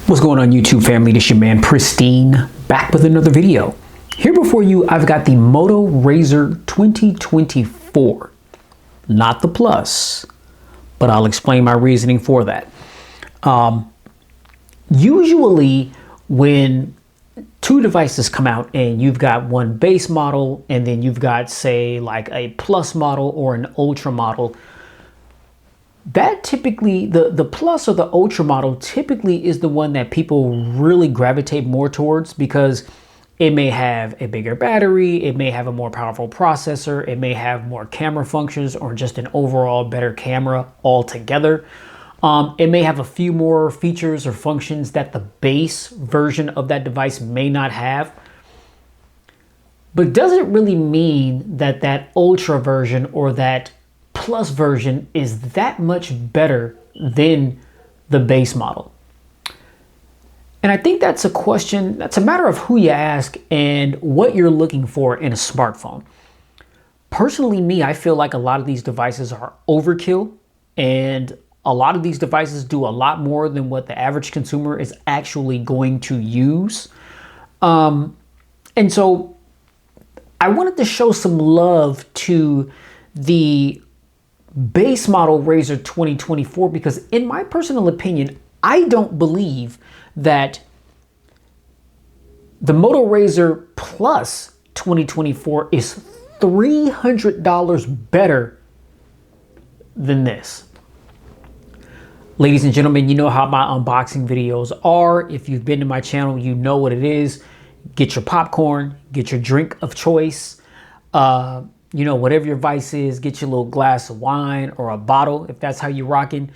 What's going on, YouTube family? This your man Pristine, back with another video. Here before you, I've got the Moto Razr 2024, not the Plus, but I'll explain my reasoning for that. Usually when two devices come out and you've got one base model and then you've got, say, like a Plus model or an Ultra model, that typically, the Plus or the Ultra model typically is the one that people really gravitate more towards because it may have a bigger battery, it may have a more powerful processor, it may have more camera functions or just an overall better camera altogether. It may have a few more features or functions that the base version of that device may not have. But does it really mean that that Ultra version or that Plus version is that much better than the base model? And I think that's a question, that's a matter of who you ask and what you're looking for in a smartphone. Personally, I feel like a lot of these devices are overkill, and a lot of these devices do a lot more than what the average consumer is actually going to use. And so I wanted to show some love to the base model Razr 2024 because, in my personal opinion, I don't believe that the Moto Razr Plus 2024 is $300 better than this. Ladies and gentlemen, you know how my unboxing videos are. If you've been to my channel, you know what it is. Get your popcorn, get your drink of choice, you know, whatever your vice is, get your little glass of wine or a bottle, if that's how you're rocking.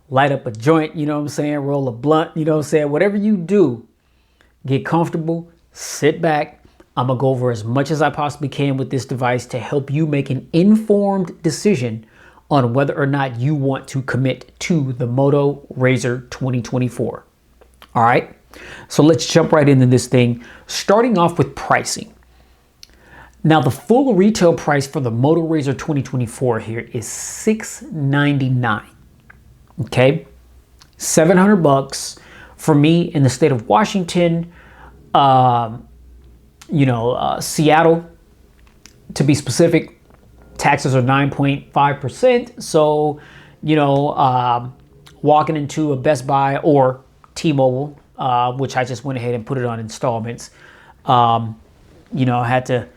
Light up a joint, you know what I'm saying? Roll a blunt, you know what I'm saying? Whatever you do, get comfortable, sit back. I'm gonna go over as much as I possibly can with this device to help you make an informed decision on whether or not you want to commit to the Moto Razr 2024. All right, so let's jump right into this thing, starting off with pricing. Now, the full retail price for the Moto Razr 2024 here is $699. Okay, $700 for me in the state of Washington, Seattle, to be specific. Taxes are 9.5%. So, walking into a Best Buy or T-Mobile, which I just went ahead and put it on installments, I had to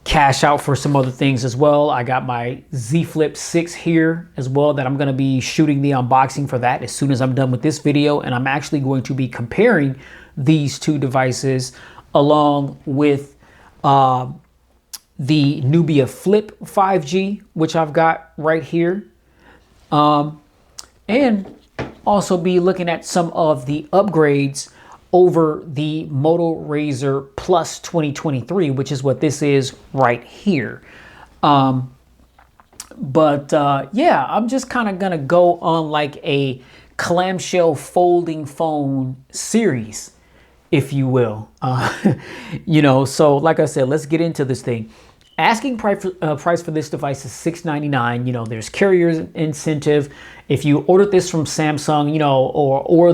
cash out for some other things as well. I got my Z Flip 6 here as well that I'm going to be shooting the unboxing for that as soon as I'm done with this video. And I'm actually going to be comparing these two devices along with the Nubia Flip 5G, which I've got right here. And also be looking at some of the upgrades over the Moto Razr Plus 2023, which is what this is right here. Yeah, I'm just kind of gonna go on like a clamshell folding phone series, if you will. So like I said, let's get into this thing. Asking price for this device is $699. There's carrier incentive. If you ordered this from Samsung, or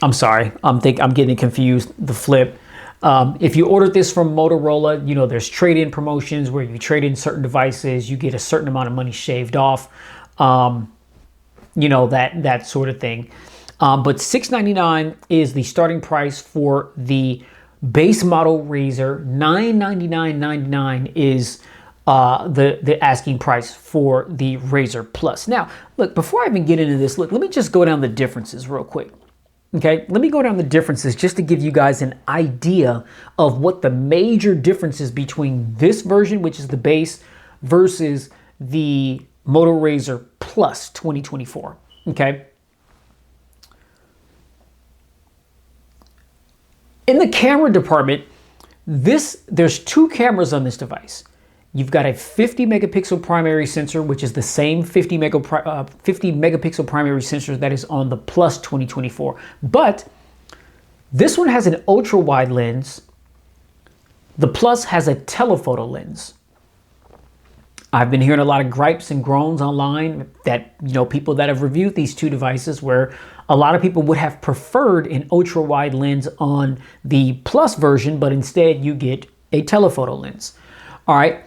I'm sorry, I'm getting confused. The Flip. If you ordered this from Motorola, there's trade-in promotions where you trade in certain devices, you get a certain amount of money shaved off. That sort of thing. But $699 is the starting price for the base model Razr. $999.99 is the asking price for the Razr Plus. Now, look, before I even get into this, let me just go down the differences real quick. Okay, let me go down the differences just to give you guys an idea of what the major differences between this version, which is the base, versus the Moto Razr Plus 2024. Okay. In the camera department, there's two cameras on this device. You've got a 50 megapixel primary sensor, which is the same 50 megapixel primary sensor that is on the Plus 2024. But this one has an ultra wide lens. The Plus has a telephoto lens. I've been hearing a lot of gripes and groans online that, people that have reviewed these two devices where a lot of people would have preferred an ultra wide lens on the Plus version, but instead you get a telephoto lens. All right.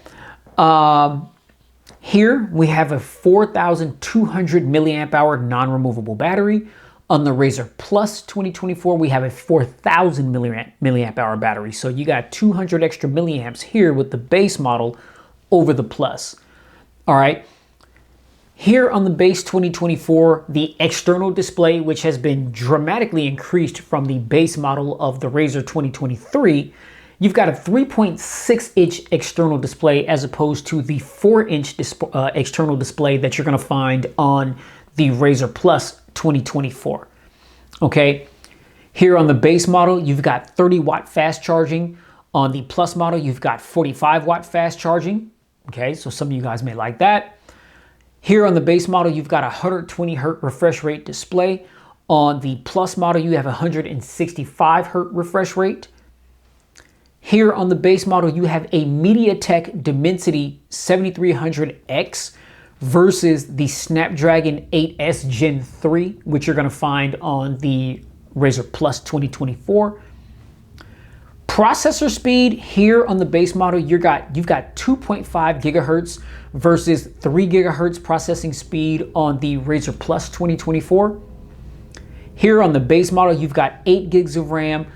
Here we have a 4,200 milliamp hour non-removable battery. On the Razr Plus 2024, we have a 4,000 milliamp hour battery. So you got 200 extra milliamps here with the base model over the Plus. All right. Here on the base 2024, the external display, which has been dramatically increased from the base model of the Razr 2023, you've got a 3.6-inch external display as opposed to the 4-inch external display that you're going to find on the Razr Plus 2024. Okay, here on the base model, you've got 30-watt fast charging. On the Plus model, you've got 45-watt fast charging. Okay, so some of you guys may like that. Here on the base model, you've got a 120 hertz refresh rate display. On the Plus model, you have a 165 hertz refresh rate. Here on the base model, you have a MediaTek Dimensity 7300X versus the Snapdragon 8S Gen 3, which you're going to find on the Razr Plus 2024. Processor speed here on the base model, you've got 2.5 gigahertz versus 3 gigahertz processing speed on the Razr Plus 2024. Here on the base model, you've got 8 gigs of RAM.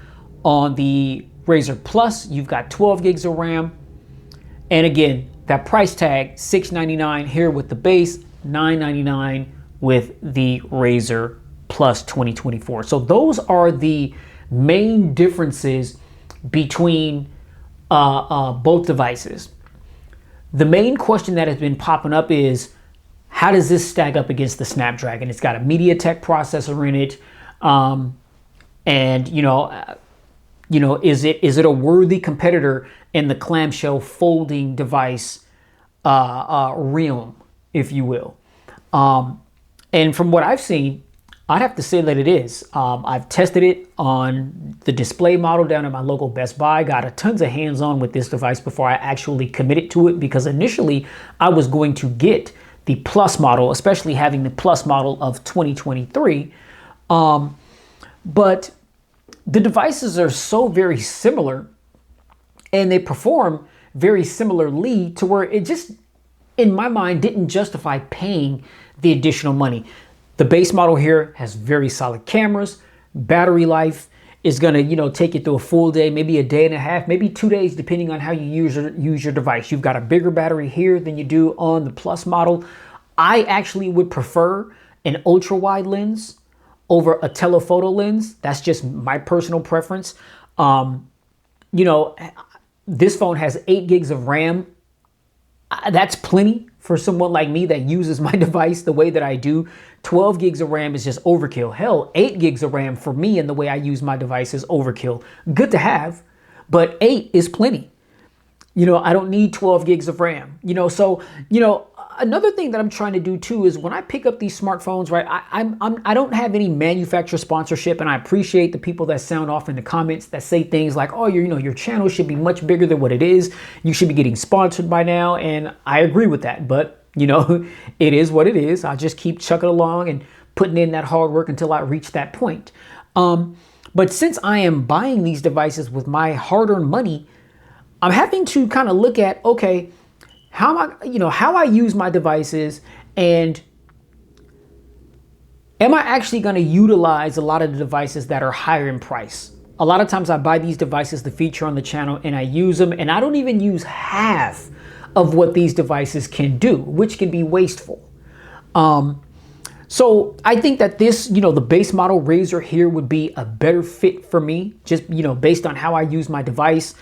On the Razr Plus, you've got 12 gigs of RAM. And again, that price tag, $699 here with the base, $999 with the Razr Plus 2024. So those are the main differences between both devices. The main question that has been popping up is, how does this stack up against the Snapdragon? It's got a MediaTek processor in it. And is it a worthy competitor in the clamshell folding device realm, if you will? And from what I've seen, I'd have to say that it is. I've tested it on the display model down at my local Best Buy, got a tons of hands-on with this device before I actually committed to it, because initially I was going to get the Plus model, especially having the Plus model of 2023. But the devices are so very similar and they perform very similarly to where it just, in my mind, didn't justify paying the additional money. The base model here has very solid cameras. Battery life is going to, take you through a full day, maybe a day and a half, maybe 2 days, depending on how you use your device. You've got a bigger battery here than you do on the Plus model. I actually would prefer an ultra wide lens over a telephoto lens. That's just my personal preference. This phone has 8 gigs of RAM. That's plenty for someone like me that uses my device the way that I do. 12 gigs of RAM is just overkill. Hell, 8 gigs of RAM for me and the way I use my device is overkill. Good to have, but 8 is plenty. I don't need 12 gigs of RAM. Another thing that I'm trying to do too is when I pick up these smartphones, right, I don't have any manufacturer sponsorship, and I appreciate the people that sound off in the comments that say things like, oh, your channel should be much bigger than what it is. You should be getting sponsored by now, and I agree with that. But it is what it is. I'll just keep chucking along and putting in that hard work until I reach that point. But since I am buying these devices with my hard-earned money, I'm having to kind of look at, okay, how I use my devices, and am I actually going to utilize a lot of the devices that are higher in price? A lot of times I buy these devices to feature on the channel and I use them, and I don't even use half of what these devices can do, which can be wasteful. So I think that this, the base model Razr here would be a better fit for me, just, based on how I use my device.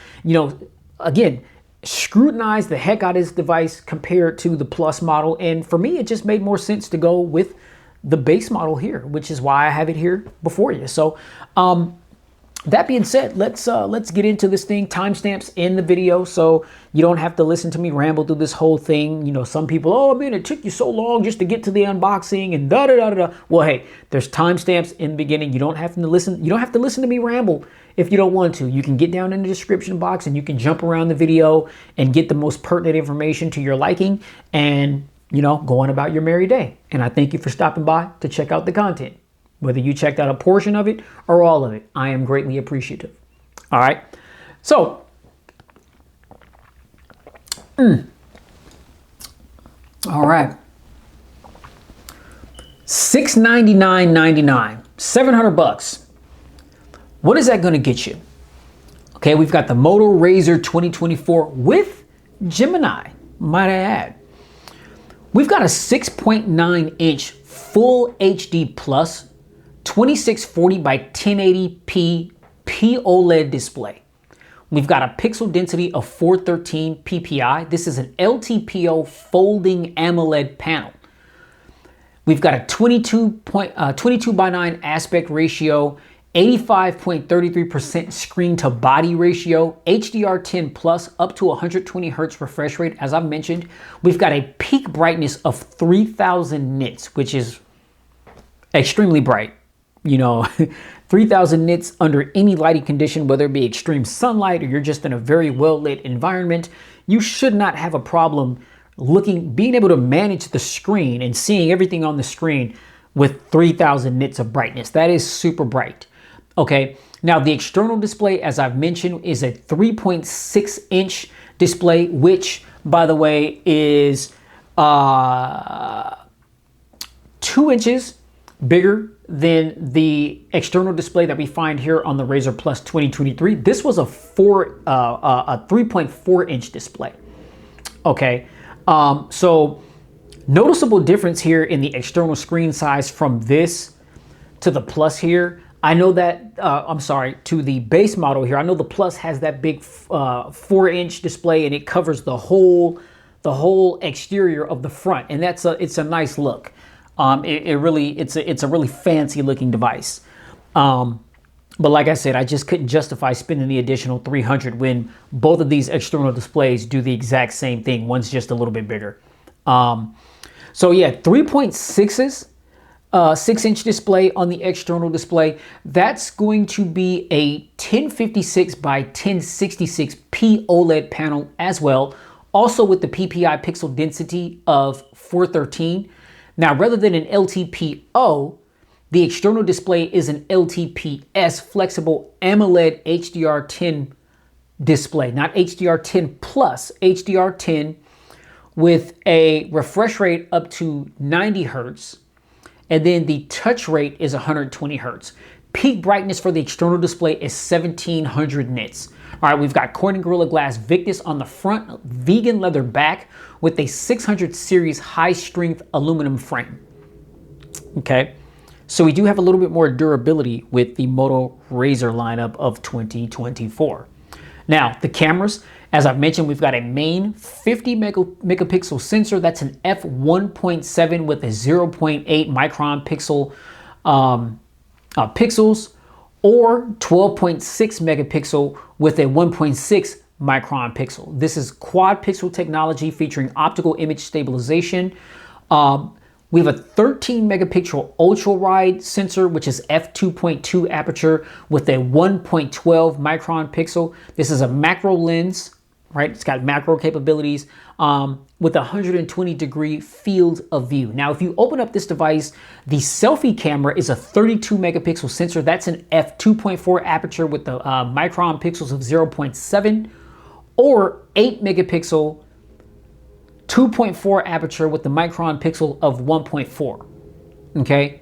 Again, scrutinize the heck out of this device compared to the Plus model, and for me it just made more sense to go with the base model here, which is why I have it here before you. So that being said, let's get into this thing. Timestamps in the video, so you don't have to listen to me ramble through this whole thing. You know, some people, oh man, it took you so long just to get to the unboxing and da da da da. Well, hey, there's timestamps in the beginning. You don't have to listen. You don't have to listen to me ramble if you don't want to. You can get down in the description box and you can jump around the video and get the most pertinent information to your liking, and you know, go on about your merry day. And I thank you for stopping by to check out the content. Whether you checked out a portion of it or all of it, I am greatly appreciative. All right. So, all right. $699.99, $700. What is that going to get you? Okay, we've got the Moto Razr 2024 with Gemini, might I add. We've got a 6.9-inch full HD plus 2640 by 1080p POLED display. We've got a pixel density of 413 ppi. This is an LTPO folding AMOLED panel. We've got a 22 by 9 aspect ratio, 85.33% screen to body ratio, HDR10 plus up to 120 hertz refresh rate. As I've mentioned, we've got a peak brightness of 3000 nits, which is extremely bright. You know, 3000 nits under any lighting condition, whether it be extreme sunlight or you're just in a very well lit environment, you should not have a problem being able to manage the screen and seeing everything on the screen with 3000 nits of brightness. That is super bright. Okay, now the external display, as I've mentioned, is a 3.6-inch display, which, by the way, is 2 inches bigger than the external display that we find here on the Razr Plus 2023. This was a 3.4-inch display. Okay, so noticeable difference here in the external screen size from this to the Plus here. I know that, I'm sorry, to the base model here. I know the Plus has that big 4-inch display and it covers the whole exterior of the front, and it's a nice look. It's a really fancy looking device. But like I said, I just couldn't justify spending the additional $300 when both of these external displays do the exact same thing. One's just a little bit bigger. So yeah, 3.6s, 6-inch display on the external display. That's going to be a 1056 by 1066 POLED panel as well. Also with the PPI pixel density of 413. Now, rather than an LTPO, the external display is an LTPS flexible AMOLED HDR10 display, not HDR10 plus, HDR10 with a refresh rate up to 90 hertz. And then the touch rate is 120 hertz. Peak brightness for the external display is 1700 nits. All right, we've got Corning Gorilla Glass Victus on the front, vegan leather back with a 600 series high strength aluminum frame. Okay, so we do have a little bit more durability with the Moto Razr lineup of 2024. Now, the cameras, as I've mentioned, we've got a main 50 megapixel sensor. That's an f1.7 with a 0.8 micron pixels, or 12.6 megapixel with a 1.6 micron pixel. This is quad pixel technology featuring optical image stabilization. We have a 13 megapixel ultra wide sensor, which is f2.2 aperture with a 1.12 micron pixel. This is a macro lens, right? It's got macro capabilities with a 120-degree field of view. Now, if you open up this device, the selfie camera is a 32 megapixel sensor. That's an f2.4 aperture with the micron pixels of 0.7, or 8 megapixel 2.4 aperture with the micron pixel of 1.4. Okay.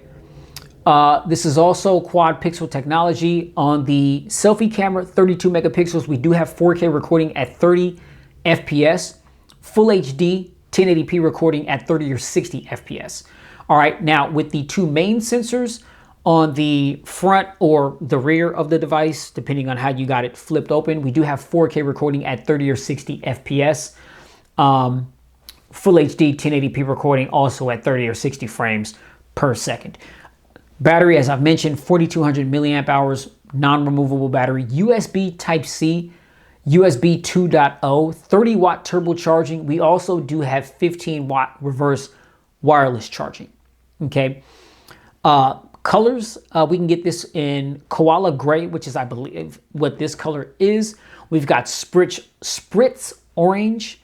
This is also quad pixel technology on the selfie camera, 32 megapixels. We do have 4K recording at 30 FPS, full HD 1080p recording at 30 or 60 FPS. All right, now with the two main sensors on the front or the rear of the device, depending on how you got it flipped open, we do have 4K recording at 30 or 60 FPS. Full HD 1080p recording also at 30 or 60 frames per second. Battery, as I've mentioned, 4200 milliamp hours, non-removable battery, USB Type-C, USB 2.0, 30 watt turbocharging. We also do have 15 watt reverse wireless charging. Okay. Colors, we can get this in koala gray, which is, I believe, what this color is. We've got spritz orange,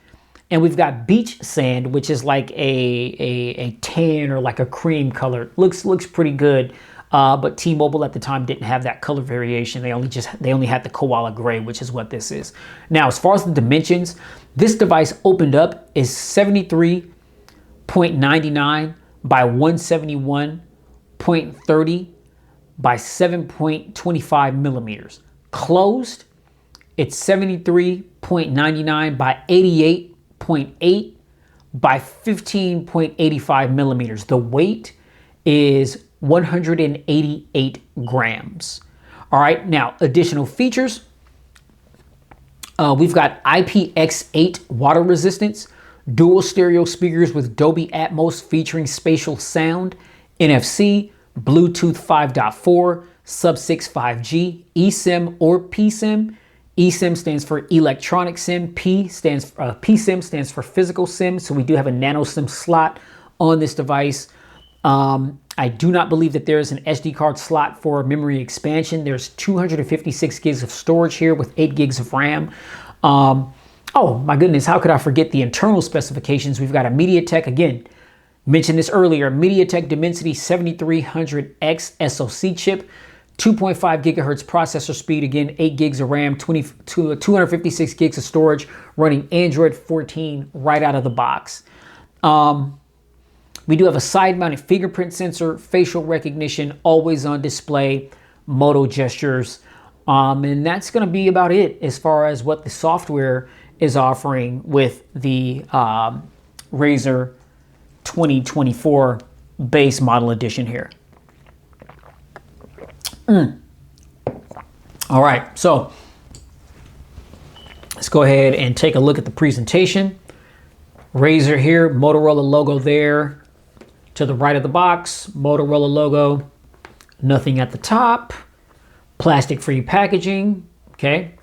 and we've got beach sand, which is like a tan or like a cream color. Looks pretty good. But T-Mobile at the time didn't have that color variation. They only had the koala gray, which is what this is. Now, as far as the dimensions, this device opened up is 73.99 by 171.30 by 7.25 millimeters. Closed, it's 73.99 by 88.8 by 15.85 millimeters. The weight is 188 grams. All right, now additional features. We've got IPX8 water resistance, dual stereo speakers with Dolby Atmos featuring spatial sound, NFC, Bluetooth 5.4, Sub-6 5G, eSIM or pSIM. eSIM stands for electronic SIM. pSIM stands for physical SIM. So we do have a nano SIM slot on this device. I do not believe that there is an SD card slot for memory expansion. There's 256 gigs of storage here with 8 gigs of RAM. Oh my goodness, how could I forget the internal specifications? We've got a MediaTek, again, mentioned this earlier, MediaTek Dimensity 7300X SoC chip, 2.5 gigahertz processor speed, again, 8 gigs of RAM, 256 gigs of storage, running Android 14 right out of the box. We do have a side-mounted fingerprint sensor, facial recognition, always on display, Moto gestures, and that's going to be about it as far as what the software is offering with the Razr 2024 base model edition here. All right, so let's go ahead and take a look at the presentation. Razr here, Motorola logo there. To the right of the box, Motorola logo, nothing at the top, plastic-free packaging, okay,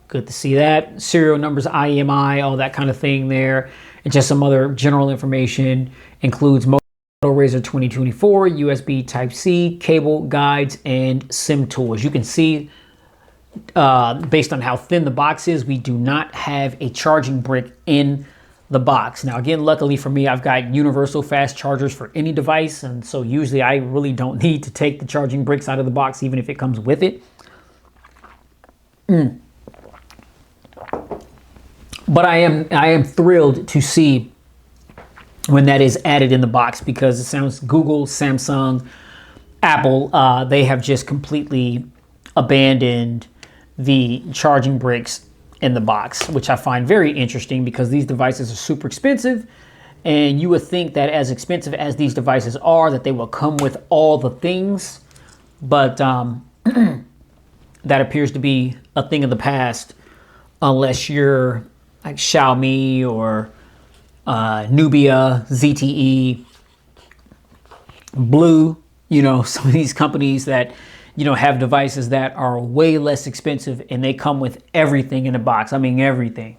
good to see that. Serial numbers, IMI, all that kind of thing there, and just some other general information. Includes Moto Razr 2024, USB Type-C, cable guides, and SIM tools. You can see, based on how thin the box is, we do not have a charging brick in the box. Now, again, luckily for me, I've got universal fast chargers for any device, and so usually I really don't need to take the charging bricks out of the box, even if it comes with it. But I am thrilled to see when that is added in the box, because it sounds Google, Samsung, Apple, they have just completely abandoned the charging bricks in the box, which I find very interesting because these devices are super expensive, and you would think that as expensive as these devices are, that they will come with all the things, but that appears to be a thing of the past unless you're like Xiaomi or Nubia, ZTE, Blue, you know, some of these companies that, you know, have devices that are way less expensive and they come with everything in the box. I mean, everything.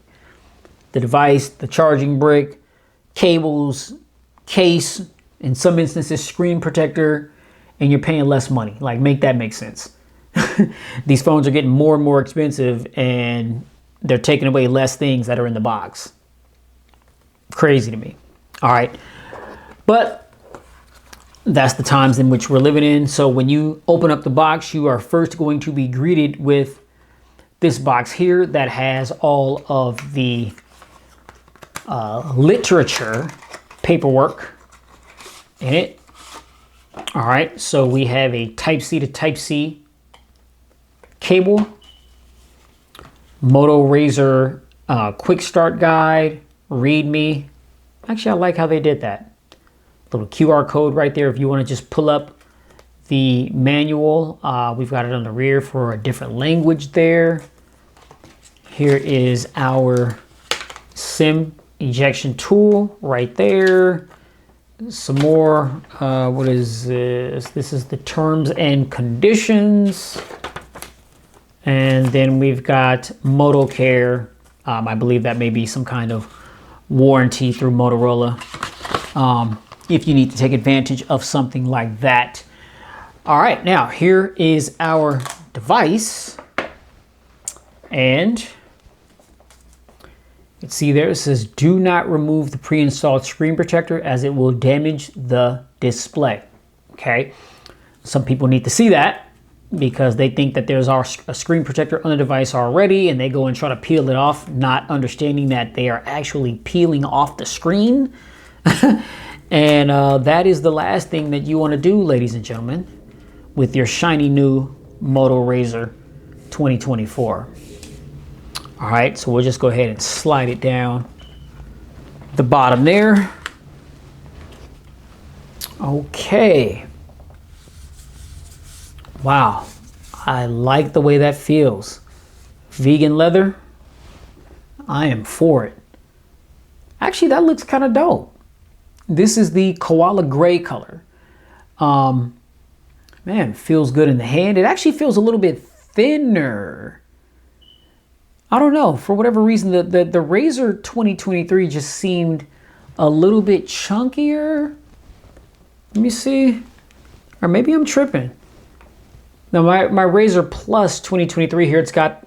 The device, the charging brick, cables, case, in some instances, screen protector, and you're paying less money. Like, make that make sense. These phones are getting more and more expensive and they're taking away less things that are in the box. Crazy to me. All right. But that's the times in which we're living in. So when you open up the box, you are first going to be greeted with this box here that has all of the literature paperwork in it. All right, so we have a Type-C to Type-C cable, Moto Razr quick start guide, README. Actually, I like how they did that. Little QR code right there if you want to just pull up the manual. We've got it on the rear for a different language there. Here is our SIM ejection tool right there. Some more. What is this? This is the terms and conditions. And then we've got Moto Care. I believe that may be some kind of warranty through Motorola. If you need to take advantage of something like that. All right, now here is our device. And you can see there it says, do not remove the pre-installed screen protector as it will damage the display. Okay, some people need to see that because they think that there's a screen protector on the device already and they go and try to peel it off, not understanding that they are actually peeling off the screen. And that is the last thing that you want to do, ladies and gentlemen, with your shiny new Moto Razr 2024. All right, so we'll just go ahead and slide it down the bottom there. Okay. Wow, I like the way that feels. Vegan leather, I am for it. Actually, that looks kind of dope. This is the koala gray color. Man, feels good in the hand. It actually feels a little bit thinner. I don't know, for whatever reason, the Razr 2023 just seemed a little bit chunkier. Let me see, or maybe I'm tripping. Now my Razr Plus 2023 here, it's got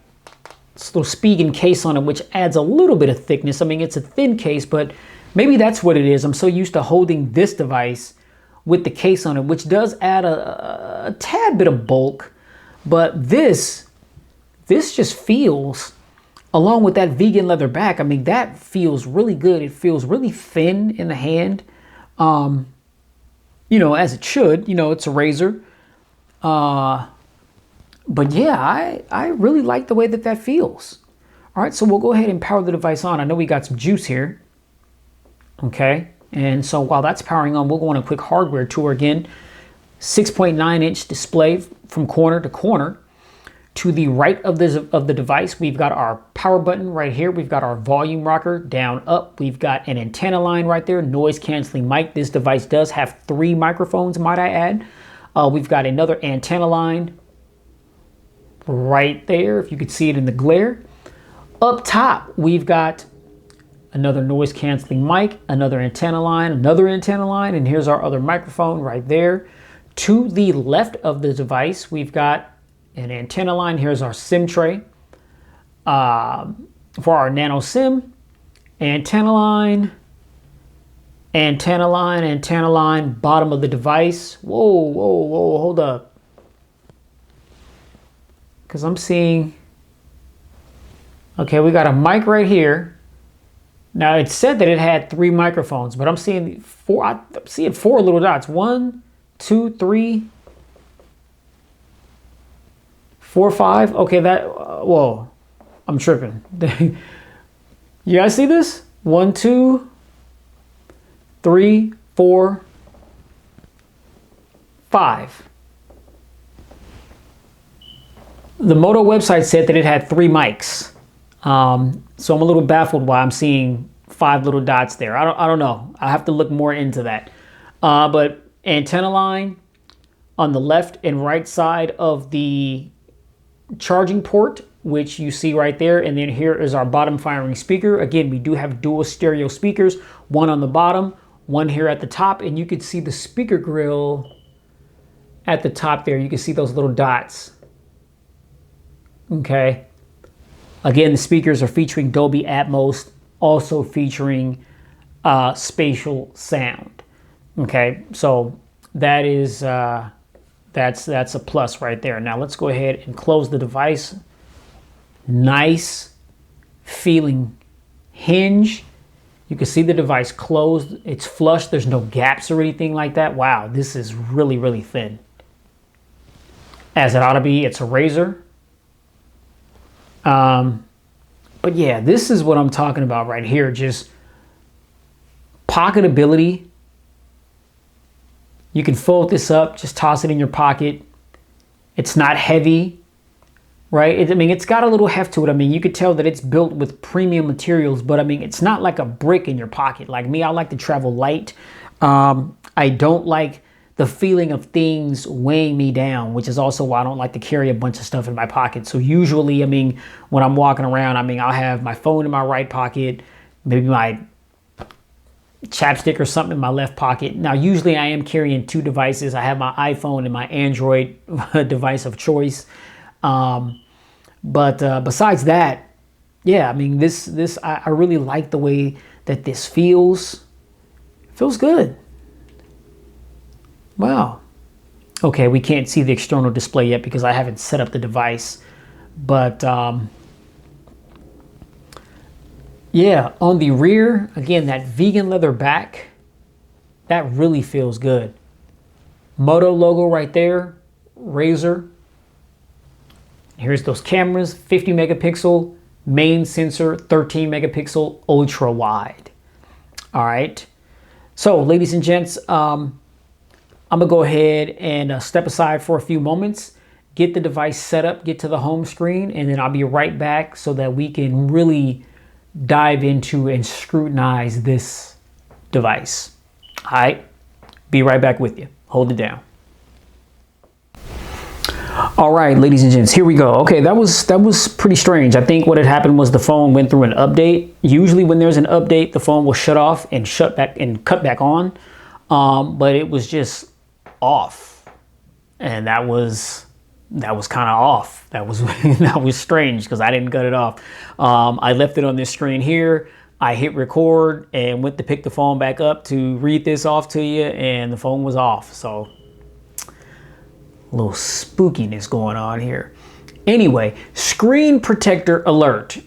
this little Spigen case on it, which adds a little bit of thickness. I mean, it's a thin case, but maybe that's what it is. I'm so used to holding this device with the case on it, which does add a tad bit of bulk. But this just feels, along with that vegan leather back, I mean, that feels really good. It feels really thin in the hand, you know, as it should. You know, it's a Razr. But yeah, I really like the way that feels. All right, so we'll go ahead and power the device on. I know we got some juice here. Okay, and so while that's powering on, we'll go on a quick hardware tour again. 6.9-inch display from corner to corner. To the right of the device, we've got our power button right here. We've got our volume rocker down, up. We've got an antenna line right there, noise canceling mic. This device does have 3 microphones, might I add. We've got another antenna line right there, if you could see it in the glare. Up top, we've got another noise canceling mic, another antenna line, and here's our other microphone right there. To the left of the device, we've got an antenna line. Here's our SIM tray for our nano SIM. Antenna line, bottom of the device. Whoa, hold up. Because I'm seeing, okay, we got a mic right here. Now it said that it had 3 microphones, but I'm seeing 4. I'm seeing 4 little dots. 1, 2, 3, 4, 5. Okay, whoa, I'm tripping. You guys see this? 1, 2, 3, 4, 5. The Moto website said that it had 3 mics. So I'm a little baffled why I'm seeing 5 little dots there. I don't know. I'll have to look more into that. But antenna line on the left and right side of the charging port, which you see right there. And then here is our bottom firing speaker. Again, we do have dual stereo speakers, one on the bottom, one here at the top. And you can see the speaker grill at the top there. You can see those little dots. Okay. Again, the speakers are featuring Dolby Atmos, also featuring spatial sound. Okay, so that is that's a plus right there. Now let's go ahead and close the device. Nice feeling hinge. You can see the device closed. It's flush. There's no gaps or anything like that. Wow, this is really, really thin. As it ought to be. It's a Razr. But yeah, this is what I'm talking about right here. Just pocketability. You can fold this up, just toss it in your pocket. It's not heavy, right? I mean, it's got a little heft to it. I mean, you could tell that it's built with premium materials, but I mean, it's not like a brick in your pocket. Like me, I like to travel light. I don't like the feeling of things weighing me down, which is also why I don't like to carry a bunch of stuff in my pocket. So usually, I mean, when I'm walking around, I mean, I'll have my phone in my right pocket, maybe my chapstick or something in my left pocket. Now, usually I am carrying two devices. I have my iPhone and my Android device of choice. But besides that, yeah, I mean, I really like the way that this feels. It feels good. Wow. Okay, we can't see the external display yet because I haven't set up the device. But yeah, on the rear, again, that vegan leather back, that really feels good. Moto logo right there, Razr. Here's those cameras, 50 megapixel, main sensor, 13 megapixel, ultra wide. All right. So, ladies and gents, I'm gonna go ahead and step aside for a few moments, get the device set up, get to the home screen, and then I'll be right back so that we can really dive into and scrutinize this device. All right, be right back with you. Hold it down. All right, ladies and gents, here we go. Okay, that was pretty strange. I think what had happened was the phone went through an update. Usually when there's an update, the phone will shut off and shut back and cut back on. But it was just off, and that was kind of off. That was that was strange because I didn't cut it off. I left it on this screen here. I hit record and went to pick the phone back up to read this off to you, and the phone was off. So a little spookiness going on here. Anyway, screen protector alert.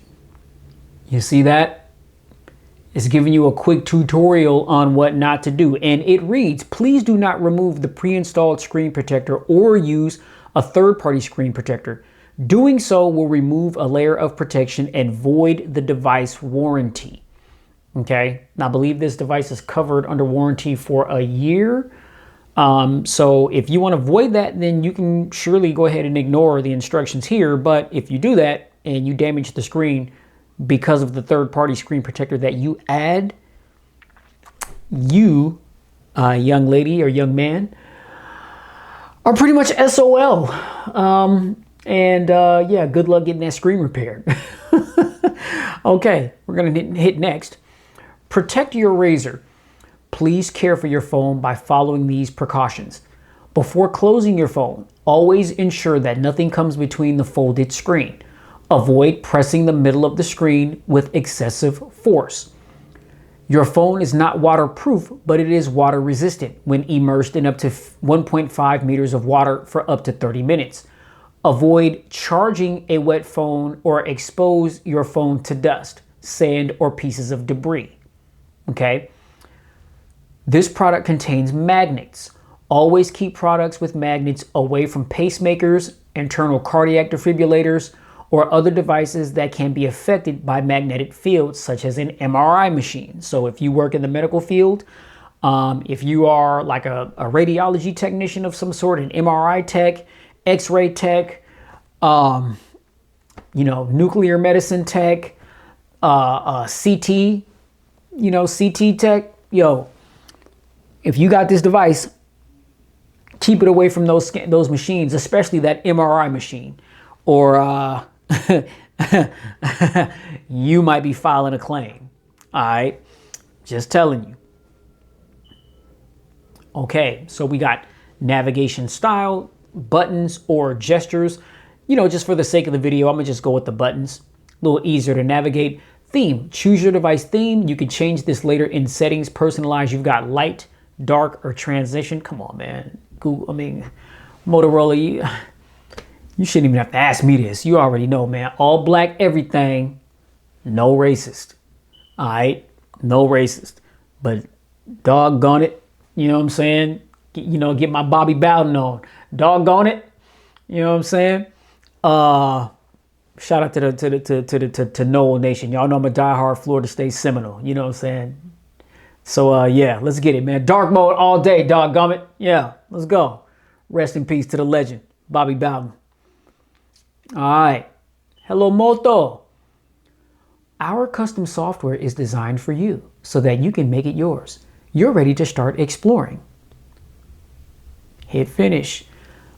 You see that? It's giving you a quick tutorial on what not to do. And it reads, please do not remove the pre-installed screen protector or use a third-party screen protector. Doing so will remove a layer of protection and void the device warranty. Okay, now I believe this device is covered under warranty for a year. So if you want to avoid that, then you can surely go ahead and ignore the instructions here. But if you do that and you damage the screen because of the third-party screen protector that you add, you, young lady or young man, are pretty much SOL. Yeah, good luck getting that screen repaired. Okay, we're going to hit next. Protect your Razr. Please care for your phone by following these precautions. Before closing your phone, always ensure that nothing comes between the folded screen. Avoid pressing the middle of the screen with excessive force. Your phone is not waterproof, but it is water resistant when immersed in up to 1.5 meters of water for up to 30 minutes. Avoid charging a wet phone or expose your phone to dust, sand, or pieces of debris. Okay? This product contains magnets. Always keep products with magnets away from pacemakers, internal cardiac defibrillators, or other devices that can be affected by magnetic fields, such as an MRI machine. So if you work in the medical field, if you are like a radiology technician of some sort, an MRI tech, X-ray tech, nuclear medicine tech, CT, CT tech, if you got this device, keep it away from those machines, especially that MRI machine, or you might be filing a claim. All right, just telling you. Okay, so we got navigation style, buttons or gestures. Just for the sake of the video, I'm gonna just go with the buttons. A little easier to navigate. Theme, choose your device theme. You can change this later in settings, personalize. You've got light, dark, or transition. Come on, man. Motorola, you shouldn't even have to ask me this. You already know, man. All black, everything. No racist. All right? No racist. But doggone it. You know what I'm saying? Get my Bobby Bowden on. Doggone it. You know what I'm saying? Shout out to Noel Nation. Y'all know I'm a diehard Florida State Seminole. You know what I'm saying? So, yeah, let's get it, man. Dark mode all day, doggone it. Yeah, let's go. Rest in peace to the legend, Bobby Bowden. All right. Hello, Moto. Our custom software is designed for you so that you can make it yours. You're ready to start exploring. Hit finish.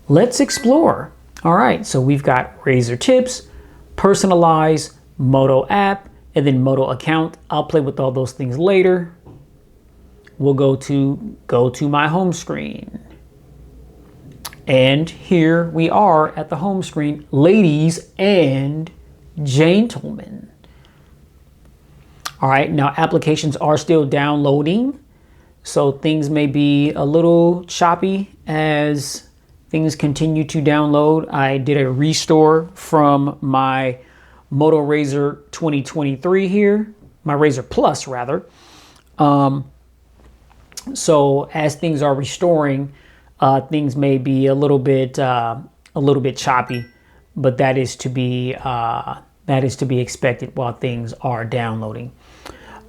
Let's explore. All right, so we've got Razr tips, personalize, Moto app, and then Moto account. I'll play with all those things later. We'll go to my home screen. And here we are at the home screen, ladies and gentlemen. All right, now applications are still downloading, so things may be a little choppy as things continue to download. I did a restore from my Moto Razr 2023 here, my Razr Plus rather. So as things are restoring, things may be a little bit choppy, but that is to be expected while things are downloading.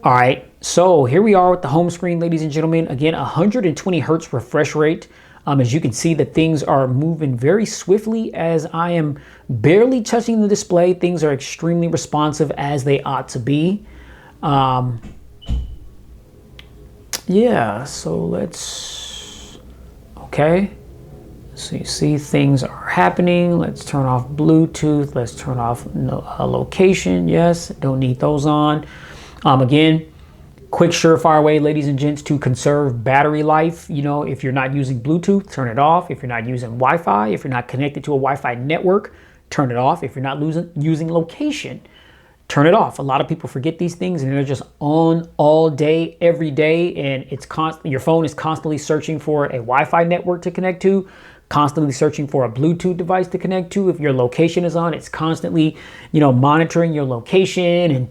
All right, so here we are with the home screen, ladies and gentlemen. Again, 120 hertz refresh rate. As you can see that things are moving very swiftly as I am barely touching the display. Things are extremely responsive as they ought to be. Yeah, so okay. So you see things are happening. Let's turn off Bluetooth. Let's turn off location. Yes, don't need those on. Again, quick surefire way, ladies and gents, to conserve battery life. You know, if you're not using Bluetooth, turn it off. If you're not using Wi-Fi, if you're not connected to a Wi-Fi network, turn it off. If you're not using location, turn it off. A lot of people forget these things and they're just on all day, every day, and it's your phone is constantly searching for a Wi-Fi network to connect to, constantly searching for a Bluetooth device to connect to. If your location is on, it's constantly, monitoring your location, and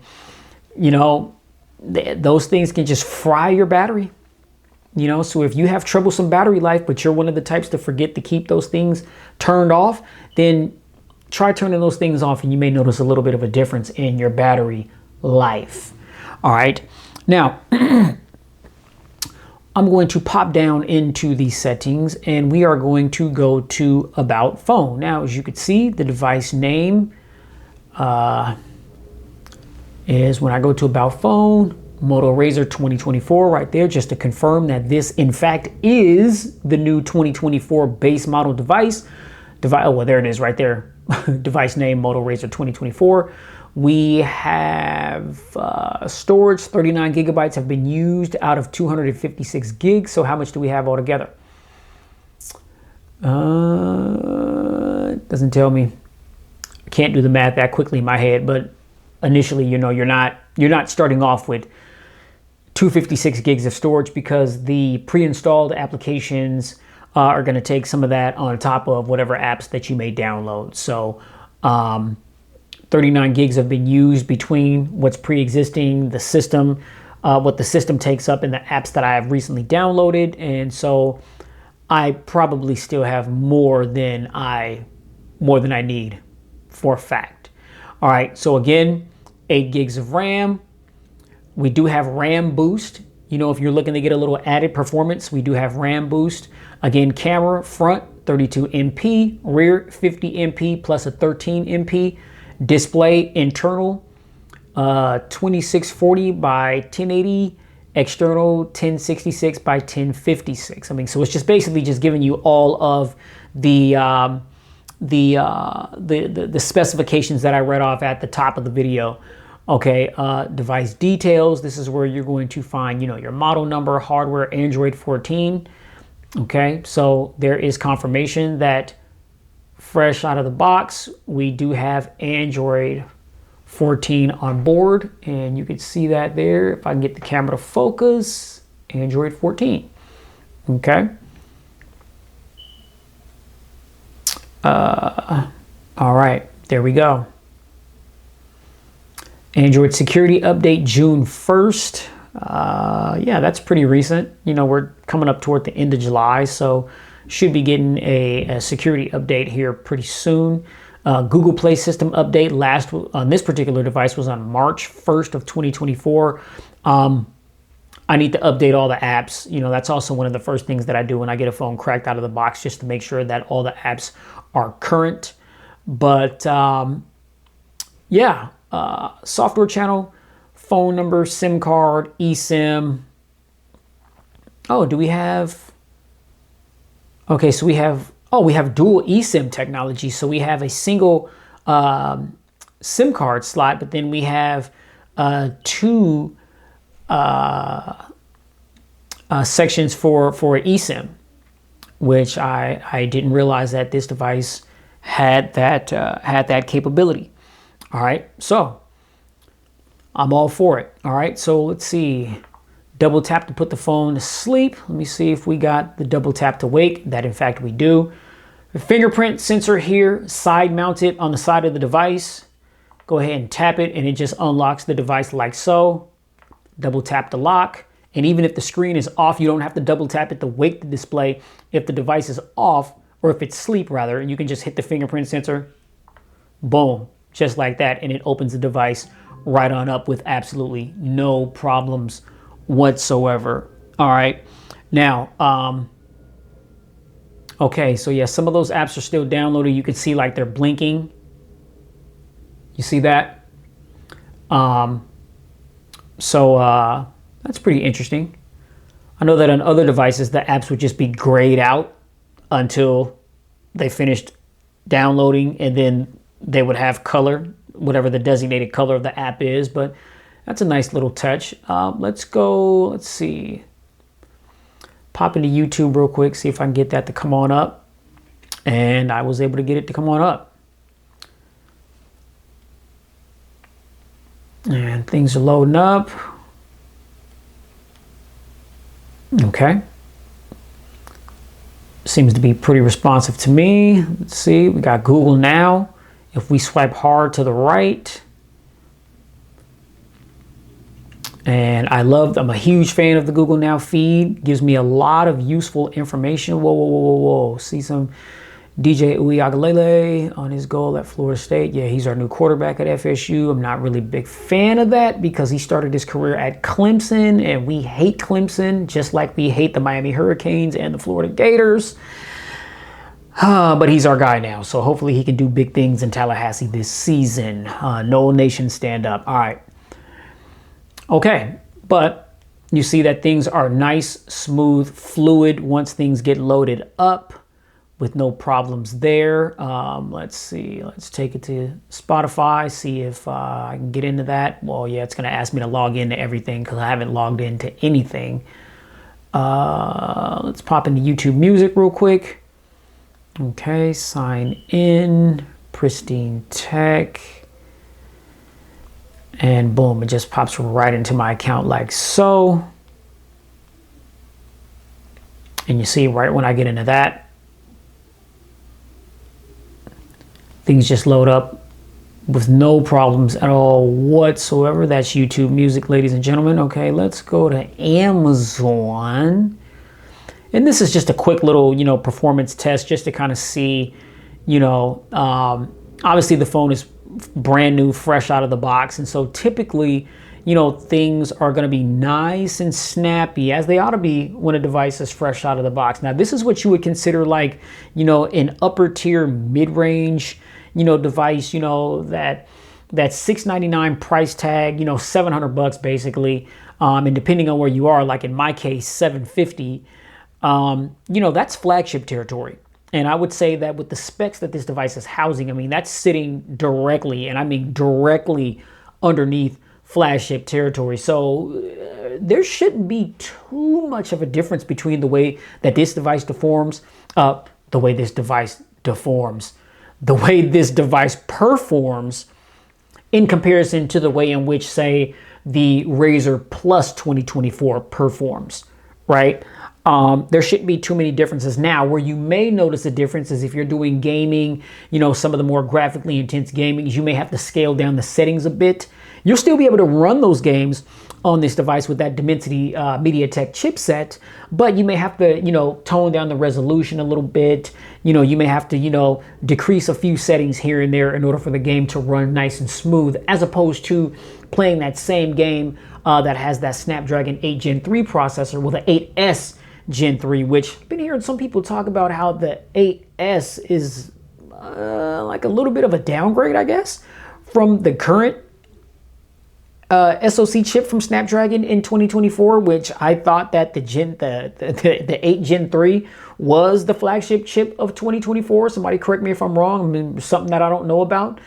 those things can just fry your battery. So if you have troublesome battery life, but you're one of the types to forget to keep those things turned off, then try turning those things off and you may notice a little bit of a difference in your battery life. All right. Now, I'm going to pop down into the settings and we are going to go to About Phone. Now, as you can see, the device name is, when I go to About Phone, Moto Razr 2024 right there, just to confirm that this, in fact, is the new 2024 base model device. Oh, well, there it is right there. Device name, Moto Razr 2024. We have storage, 39 gigabytes have been used out of 256 gigs. So how much do we have altogether? It doesn't tell me. I can't do the math that quickly in my head, but initially, you're not starting off with 256 gigs of storage, because the pre-installed applications are going to take some of that on top of whatever apps that you may download. So 39 gigs have been used between what's pre-existing, the system, what the system takes up in the apps that I have recently downloaded. And so I probably still have more than I need for a fact. All right, so again, 8 gigs of RAM. We do have RAM boost. If you're looking to get a little added performance, we do have RAM boost. Again, camera, front 32 MP, rear 50 MP plus a 13 MP. Display, internal 2640 by 1080, external 1066 by 1056. So it's just basically just giving you all of the specifications that I read off at the top of the video. Okay, device details. This is where you're going to find, your model number, hardware, Android 14. Okay, so there is confirmation that fresh out of the box, we do have Android 14 on board, and you can see that there. If I can get the camera to focus, Android 14. Okay. All right, there we go. Android security update June 1st. Yeah, that's pretty recent. We're coming up toward the end of July, so should be getting a security update here pretty soon. Google Play system update last on this particular device was on March 1st of 2024. I need to update all the apps. That's also one of the first things that I do when I get a phone cracked out of the box, just to make sure that all the apps are current. But yeah, software channel, phone number, SIM card, eSIM. Oh, do we have? Okay, so we have, oh, we have dual eSIM technology. So we have a single SIM card slot, but then we have two sections for eSIM, which I didn't realize that this device had that capability. All right, so I'm all for it. All right, so let's see. Double tap to put the phone to sleep. Let me see if we got the double tap to wake. That in fact we do. The fingerprint sensor here, side mounted on the side of the device. Go ahead and tap it and it just unlocks the device like so. Double tap to lock. And even if the screen is off, you don't have to double tap it to wake the display. If the device is off, or if it's asleep rather, you can just hit the fingerprint sensor. Boom, just like that. And it opens the device right on up with absolutely no problems whatsoever. All right, now okay, so yeah, some of those apps are still downloaded. You can see like they're blinking. You see that? So that's pretty interesting. I know that on other devices the apps would just be grayed out until they finished downloading, and then they would have color, whatever the designated color of the app is. But that's a nice little touch. Let's go, let's see. Pop into YouTube real quick, see if I can get that to come on up. And I was able to get it to come on up. And things are loading up. Okay. Seems to be pretty responsive to me. Let's see, we got Google Now. If we swipe hard to the right, and I'm a huge fan of the Google Now feed. Gives me a lot of useful information. Whoa, whoa, whoa, whoa, whoa. See some DJ Uiagalelei on his goal at Florida State. Yeah, he's our new quarterback at FSU. I'm not really a big fan of that because he started his career at Clemson, and we hate Clemson just like we hate the Miami Hurricanes and the Florida Gators. But he's our guy now, so hopefully he can do big things in Tallahassee this season. Noel Nation, stand up. All right. Okay, but you see that things are nice, smooth, fluid once things get loaded up with no problems there. Let's see, let's take it to Spotify, see if I can get into that. Well, yeah, it's gonna ask me to log into everything because I haven't logged into anything. Let's pop into YouTube Music real quick. Okay, sign in, pristine tech. And boom, it just pops right into my account like so. And you see right when I get into that, things just load up with no problems at all whatsoever. That's YouTube Music, ladies and gentlemen. Okay, let's go to Amazon. And this is just a quick little, performance test just to kind of see, obviously the phone is brand new, fresh out of the box. And so typically, things are going to be nice and snappy, as they ought to be when a device is fresh out of the box. Now, this is what you would consider like, an upper tier mid-range, device, that $699 price tag, $700 basically. And depending on where you are, like in my case, $750, that's flagship territory. And I would say that with the specs that this device is housing, I mean, that's sitting directly, and I mean directly underneath flagship territory. So there shouldn't be too much of a difference between the way that this device performs in comparison to the way in which, say, the Razr Plus 2024 performs, right? There shouldn't be too many differences. Now, where you may notice a difference is if you're doing gaming, some of the more graphically intense gaming, you may have to scale down the settings a bit. You'll still be able to run those games on this device with that Dimensity MediaTek chipset, but you may have to, tone down the resolution a little bit. You may have to, decrease a few settings here and there in order for the game to run nice and smooth, as opposed to playing that same game that has that Snapdragon 8 Gen 3 processor with an 8S Gen 3, which I've been hearing some people talk about how the 8S is like a little bit of a downgrade, I guess, from the current SoC chip from Snapdragon in 2024, which I thought that the 8 Gen 3 was the flagship chip of 2024. Somebody correct me if I'm wrong. I mean, something that I don't know about.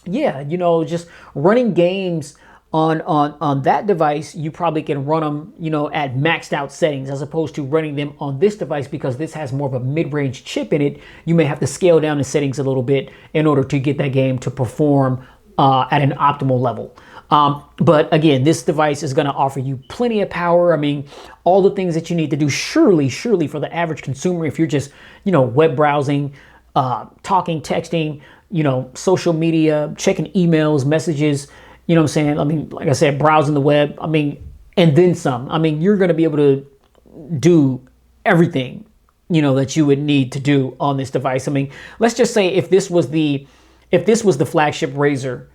Yeah, you know, just running games on that device, you probably can run them, you know, at maxed out settings, as opposed to running them on this device, because this has more of a mid-range chip in it. You may have to scale down the settings a little bit in order to get that game to perform at an optimal level. But again, this device is going to offer you plenty of power. I mean, all the things that you need to do, surely for the average consumer, if you're just, you know, web browsing, talking, texting, you know, social media, checking emails, messages, you know what I'm saying? I mean, like I said, browsing the web, I mean, and then some. I mean, you're going to be able to do everything, you know, that you would need to do on this device. I mean, let's just say if this was the flagship Razr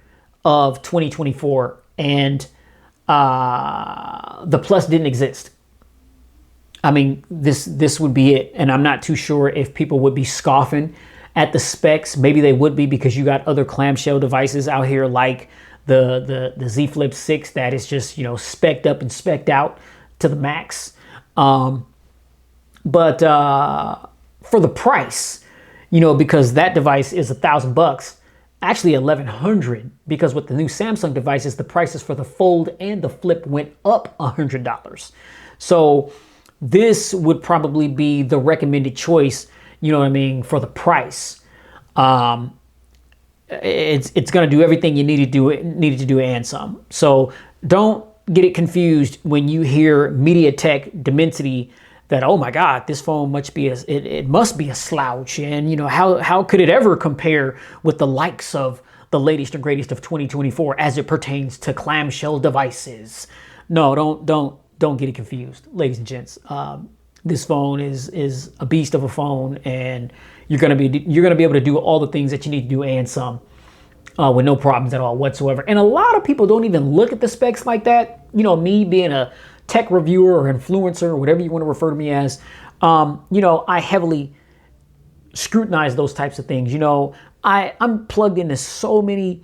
of 2024 and the Plus didn't exist, I mean, this would be it. And I'm not too sure if people would be scoffing at the specs. Maybe they would be, because you got other clamshell devices out here like the Z Flip 6 that is just, you know, spec'd up and spec'd out to the max. But for the price, you know, because that device is $1,000, actually 1,100, because with the new Samsung devices, the prices for the Fold and the Flip went up $100. So this would probably be the recommended choice, you know what I mean, for the price. It's going to do everything you needed to do and some. So don't get it confused when you hear MediaTek Dimensity, that, oh my God, this phone must be it must be a slouch, and you know, how could it ever compare with the likes of the latest and greatest of 2024 as it pertains to clamshell devices. No, don't get it confused, ladies and gents. This phone is a beast of a phone, and you're gonna be able to do all the things that you need to do and some, with no problems at all whatsoever. And a lot of people don't even look at the specs like that. You know, me being a tech reviewer or influencer or whatever you want to refer to me as, you know, I heavily scrutinize those types of things. You know, I'm plugged into so many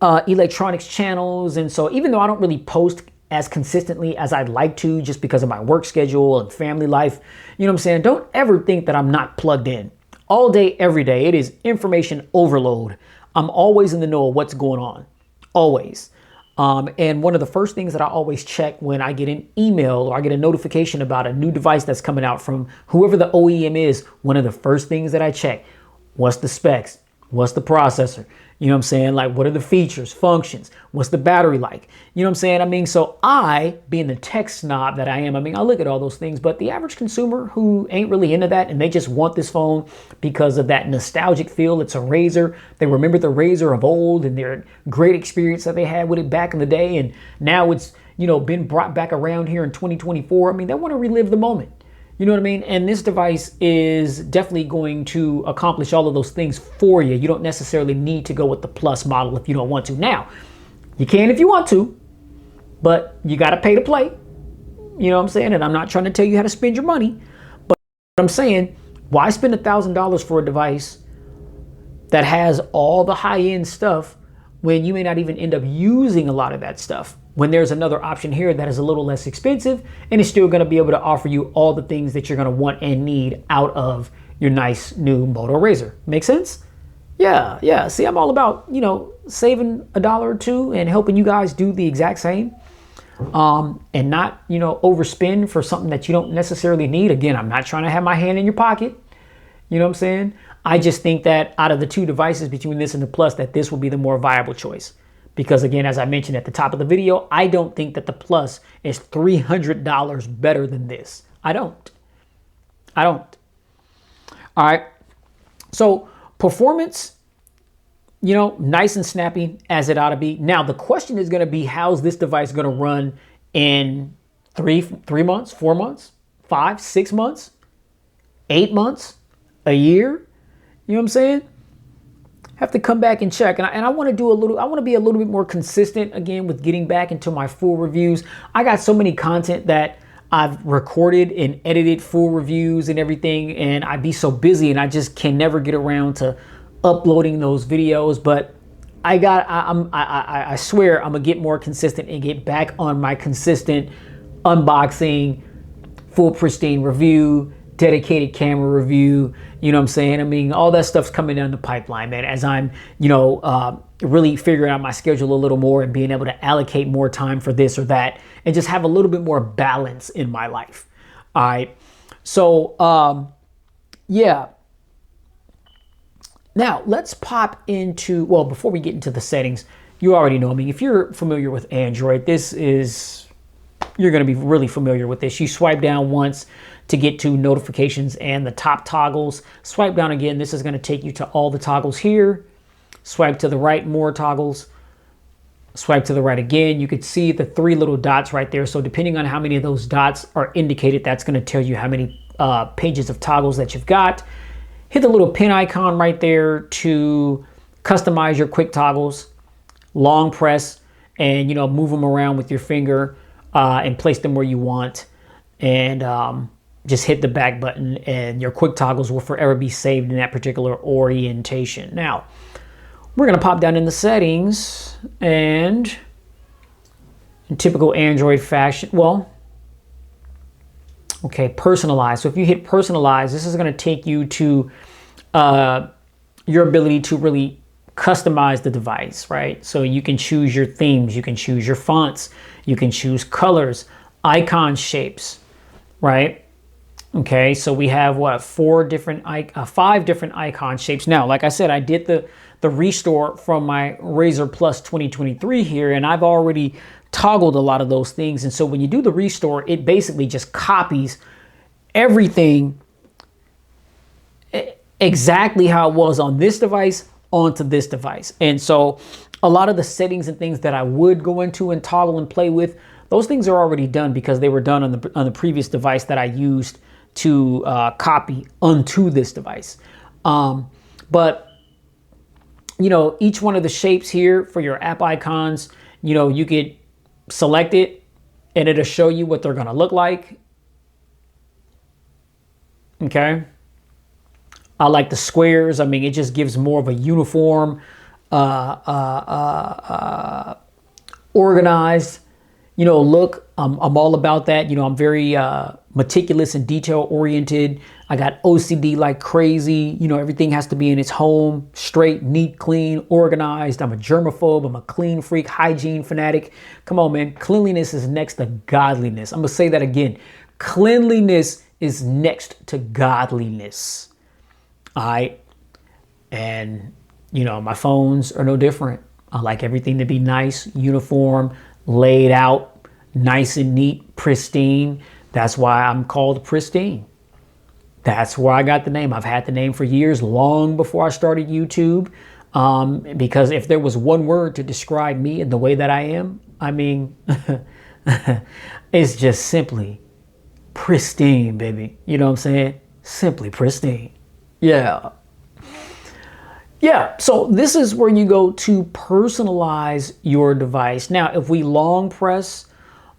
electronics channels, and so even though I don't really post as consistently as I'd like to, just because of my work schedule and family life, you know what I'm saying? Don't ever think that I'm not plugged in. All day, every day, it is information overload. I'm always in the know of what's going on, always. And one of the first things that I always check when I get an email or I get a notification about a new device that's coming out from whoever the OEM is, one of the first things that I check, what's the specs? What's the processor? You know what I'm saying? Like, what are the features, functions? What's the battery like? You know what I'm saying? I mean, so I, being the tech snob that I am, I mean, I look at all those things, but the average consumer who ain't really into that and they just want this phone because of that nostalgic feel, it's a Razr. They remember the Razr of old and their great experience that they had with it back in the day. And now it's, you know, been brought back around here in 2024. I mean, they want to relive the moment. You know what I mean? And this device is definitely going to accomplish all of those things for you. You don't necessarily need to go with the Plus model if you don't want to. Now, you can if you want to, but you got to pay to play. You know what I'm saying? And I'm not trying to tell you how to spend your money, but I'm saying, why spend $1,000 for a device that has all the high-end stuff when you may not even end up using a lot of that stuff, when there's another option here that is a little less expensive and is still going to be able to offer you all the things that you're going to want and need out of your nice new Moto Razr. Make sense? Yeah. See, I'm all about, you know, saving $1 or $2 and helping you guys do the exact same, and not, you know, overspend for something that you don't necessarily need. Again, I'm not trying to have my hand in your pocket. You know what I'm saying? I just think that out of the two devices between this and the Plus, that this will be the more viable choice. Because again, as I mentioned at the top of the video, I don't think that the Plus is $300 better than this. I don't. All right. So performance, you know, nice and snappy as it ought to be. Now, the question is going to be, how's this device going to run in 3 months, 4 months, 5, 6 months, 8 months, a year? You know what I'm saying? Have to come back and check, and I want to be a little bit more consistent again with getting back into my full reviews. I got so many content that I've recorded and edited full reviews and everything, and I'd be so busy and I just can never get around to uploading those videos. But I swear I'm gonna get more consistent and get back on my consistent unboxing, full pristine review, dedicated camera review. You know what I'm saying? I mean, all that stuff's coming down the pipeline, man, as I'm, really figuring out my schedule a little more and being able to allocate more time for this or that and just have a little bit more balance in my life. All right. So, yeah. Now let's pop into, well, before we get into the settings, you already know, I mean, if you're familiar with Android, you're going to be really familiar with this. You swipe down once to get to notifications and the top toggles. Swipe down again. This is going to take you to all the toggles here. Swipe to the right, more toggles. Swipe to the right again. You could see the 3 little dots right there. So depending on how many of those dots are indicated, that's going to tell you how many pages of toggles that you've got. Hit the little pin icon right there to customize your quick toggles. Long press and, move them around with your finger and place them where you want. And just hit the back button and your quick toggles will forever be saved in that particular orientation. Now, we're going to pop down in the settings and in typical Android fashion, personalize. So if you hit personalize, this is going to take you to your ability to really customize the device, right? So you can choose your themes, you can choose your fonts, you can choose colors, icon shapes, right? Okay, so we have 5 different icon shapes. Now, like I said, I did the restore from my Razr Plus 2023 here, and I've already toggled a lot of those things. And so when you do the restore, it basically just copies everything exactly how it was on this device onto this device. And so a lot of the settings and things that I would go into and toggle and play with, those things are already done because they were done on the previous device that I used to copy onto this device. But each one of the shapes here for your app icons, you could select it and it'll show you what they're going to look like. Okay. I like the squares. I mean, it just gives more of a uniform, organized, look. I'm all about that. I'm very meticulous and detail oriented. I got OCD like crazy. Everything has to be in its home, straight, neat, clean, organized. I'm a germaphobe. I'm a clean freak, hygiene fanatic. Come on, man. Cleanliness is next to godliness. I'm going to say that again. Cleanliness is next to godliness. All right. And, my phones are no different. I like everything to be nice, uniform, laid out, nice and neat, pristine. That's why I'm called Pristine. That's where I got the name. I've had the name for years, long before I started YouTube. Because if there was one word to describe me and the way that I am, I mean, it's just simply pristine, baby. You know what I'm saying? Simply pristine. Yeah. Yeah, so this is where you go to personalize your device. Now, if we long press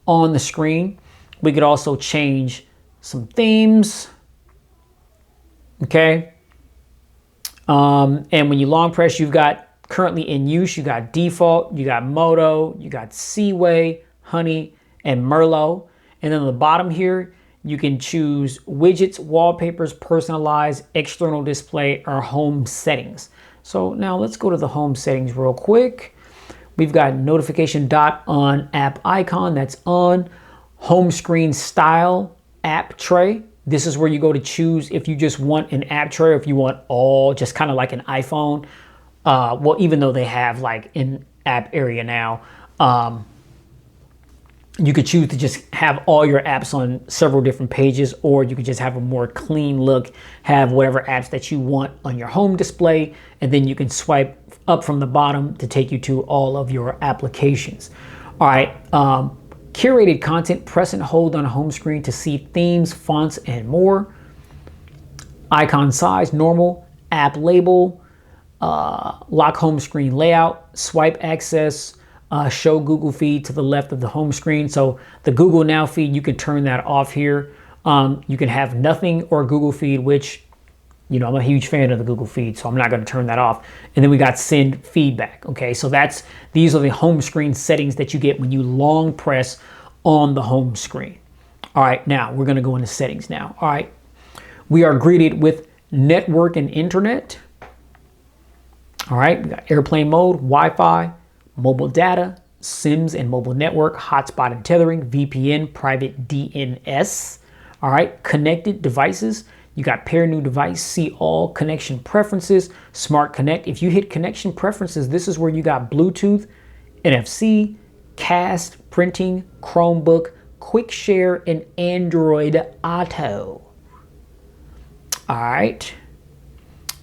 on the screen, we could also change some themes. Okay. And when you long press, you've got currently in use, you got default, you got Moto, you got Seaway, Honey, and Merlot. And then on the bottom here, you can choose widgets, wallpapers, personalize, external display, or home settings. So now let's go to the home settings real quick. We've got notification dot on app icon, that's on. Home screen style app tray. This is where you go to choose if you just want an app tray or if you want all, just kind of like an iPhone. Well, even though they have like an app area now, you could choose to just have all your apps on several different pages, or you could just have a more clean look, have whatever apps that you want on your home display, and then you can swipe up from the bottom to take you to all of your applications. All right, curated content, press and hold on a home screen to see themes, fonts, and more. Icon size, normal, app label, lock home screen layout, swipe access, show Google feed to the left of the home screen. So the Google Now feed, you can turn that off here. You can have nothing or Google feed, which You know, I'm a huge fan of the Google feed, so I'm not going to turn that off. And then we got send feedback. Okay, so these are the home screen settings that you get when you long press on the home screen. All right, now we're going to go into settings now. All right, we are greeted with network and internet. All right, we got airplane mode, Wi-Fi, mobile data, SIMs and mobile network, hotspot and tethering, VPN, private DNS. All right, connected devices. You got pair new device, see all connection preferences, smart connect. If you hit connection preferences, this is where you got Bluetooth, NFC, cast, printing, Chromebook, quick share, and Android Auto. All right.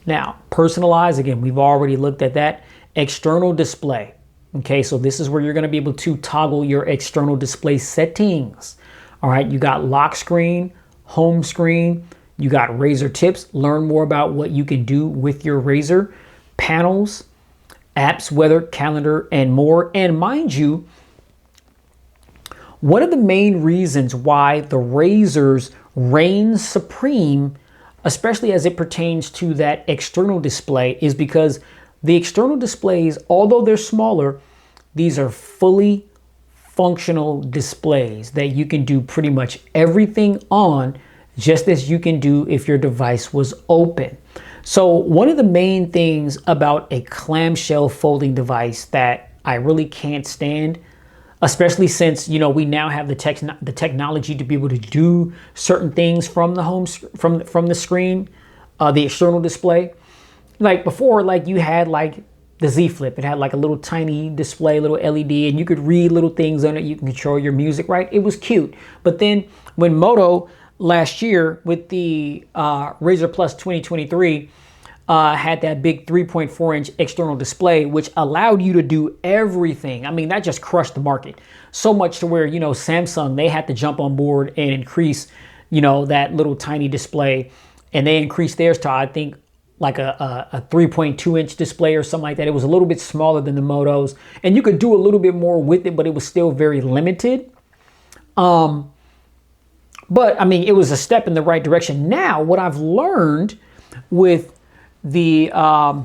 Now, personalize, again, we've already looked at that. External display. Okay, so this is where you're going to be able to toggle your external display settings. All right, you got lock screen, home screen, you got Razr tips, learn more about what you can do with your Razr, panels, apps, weather, calendar, and more. And mind you, one of the main reasons why the Razrs reign supreme, especially as it pertains to that external display, is because the external displays, although they're smaller, these are fully functional displays that you can do pretty much everything on, just as you can do if your device was open. So one of the main things about a clamshell folding device that I really can't stand, especially since, you know, we now have the technology to be able to do certain things from the from the screen, the external display. Like before, like you had like the Z Flip, it had like a little tiny display, little LED, and you could read little things on it. You can control your music, right? It was cute. But then when Moto last year with the Razr Plus 2023 had that big 3.4-inch external display, which allowed you to do everything. I mean, that just crushed the market so much to where, you know, Samsung, they had to jump on board and increase, you know, that little tiny display, and they increased theirs to, I think, like a 3.2-inch display or something like that. It was a little bit smaller than the Motos, and you could do a little bit more with it, but it was still very limited. But I mean, it was a step in the right direction. Now, what I've learned with the, I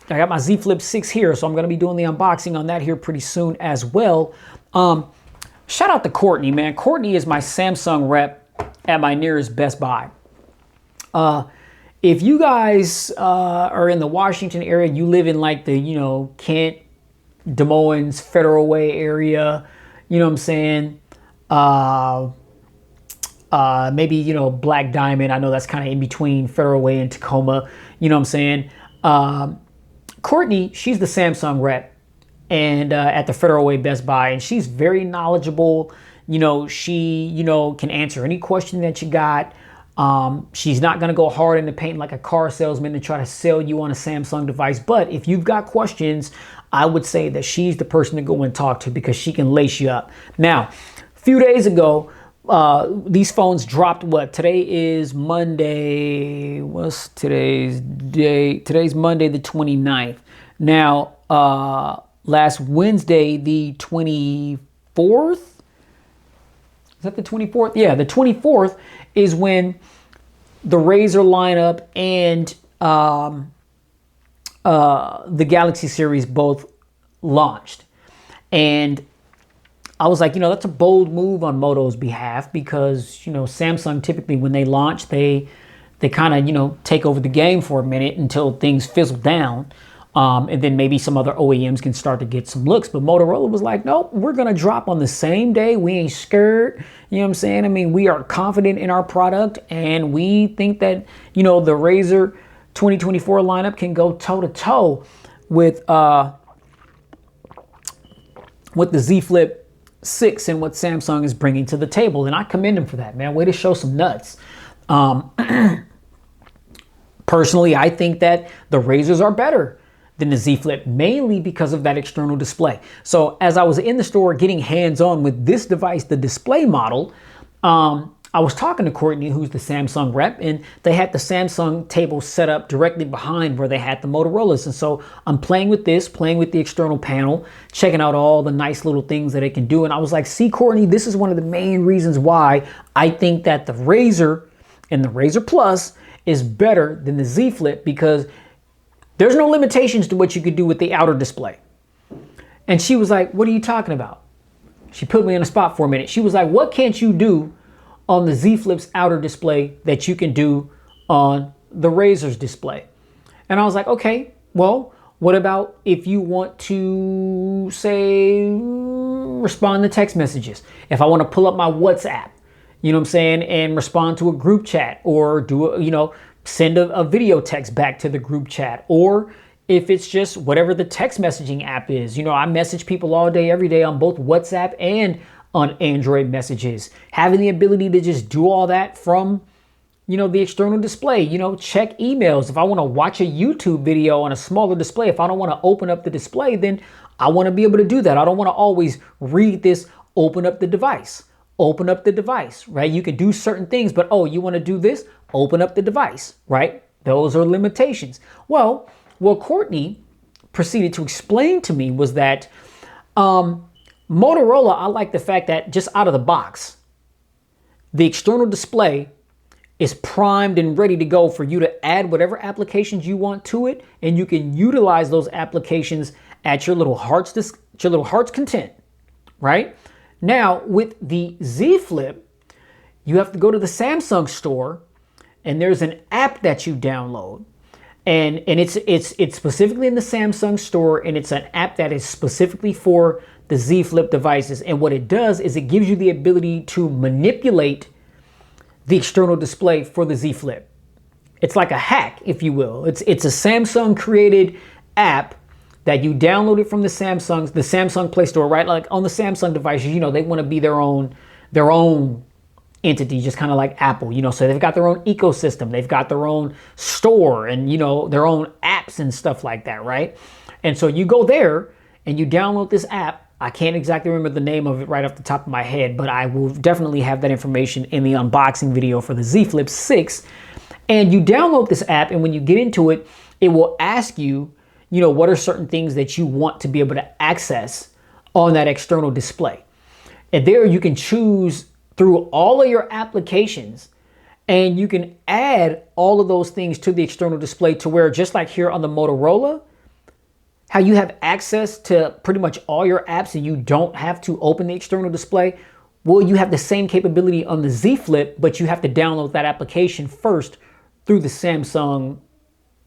got my Z Flip 6 here, so I'm going to be doing the unboxing on that here pretty soon as well. Shout out to Courtney, man. Courtney is my Samsung rep at my nearest Best Buy. If you guys are in the Washington area, you live in like the, you know, Kent, Des Moines, Federal Way area, you know what I'm saying? Maybe, you know, Black Diamond. I know that's kind of in between Federal Way and Tacoma. You know what I'm saying? Courtney, she's the Samsung rep and at the Federal Way Best Buy, and she's very knowledgeable. You know, she, you know, can answer any question that you got. She's not going to go hard in the paint like a car salesman and try to sell you on a Samsung device. But if you've got questions, I would say that she's the person to go and talk to because she can lace you up. Now, a few days ago, these phones dropped. What, today is Monday. What's today's date? Today's Monday the 29th. Now, last Wednesday the 24th. Is that the 24th? Yeah, the 24th is when the Razr lineup and the Galaxy series both launched. And I was like, you know, that's a bold move on Moto's behalf because, you know, Samsung typically when they launch, they kind of, you know, take over the game for a minute until things fizzle down. And then maybe some other OEMs can start to get some looks. But Motorola was like, nope, we're going to drop on the same day. We ain't scared. You know what I'm saying? I mean, we are confident in our product. And we think that, you know, the Razr 2024 lineup can go toe-to-toe with the Z Flip 6 and what Samsung is bringing to the table. And I commend them for that, man. Way to show some nuts. Personally, I think that the Razrs are better than the Z Flip, mainly because of that external display. So as I was in the store getting hands-on with this device, the display model, I was talking to Courtney, who's the Samsung rep, and they had the Samsung table set up directly behind where they had the Motorola's. And so I'm playing with this, playing with the external panel, checking out all the nice little things that it can do. And I was like, see, Courtney, this is one of the main reasons why I think that the Razr and the Razr Plus is better than the Z Flip because there's no limitations to what you could do with the outer display. And she was like, what are you talking about? She put me on the spot for a minute. She was like, what can't you do on the Z Flip's outer display that you can do on the Razr's display? And I was like, okay, well, what about if you want to, say, respond to text messages? If I want to pull up my WhatsApp, you know what I'm saying, and respond to a group chat, or do a, send a video text back to the group chat, or if it's just whatever the text messaging app is. I message people all day, every day on both WhatsApp and on Android messages. Having the ability to just do all that from, the external display, check emails. If I want to watch a YouTube video on a smaller display, if I don't want to open up the display, then I want to be able to do that. I don't want to always read this, open up the device, right? You can do certain things, but you want to do this, open up the device, right? Those are limitations. Well, Courtney proceeded to explain to me was that Motorola, I like the fact that just out of the box, the external display is primed and ready to go for you to add whatever applications you want to it, and you can utilize those applications at your little heart's content, right? Now, with the Z Flip, you have to go to the Samsung store, and there's an app that you download, and it's specifically in the Samsung store, and it's an app that is specifically for the Z Flip devices. And what it does is it gives you the ability to manipulate the external display for the Z Flip. It's like a hack, if you will. It's a Samsung created app that you downloaded from the Samsung Play Store, right? Like on the Samsung devices, they want to be their own entity, just kind of like Apple, so they've got their own ecosystem, they've got their own store, and their own apps and stuff like that, right? And so you go there and you download this app. I can't exactly remember the name of it right off the top of my head, but I will definitely have that information in the unboxing video for the Z Flip 6. And you download this app, and when you get into it, it will ask you, what are certain things that you want to be able to access on that external display. And there you can choose through all of your applications, and you can add all of those things to the external display to where, just like here on the Motorola, how you have access to pretty much all your apps and you don't have to open the external display. Well, you have the same capability on the Z Flip, but you have to download that application first through the Samsung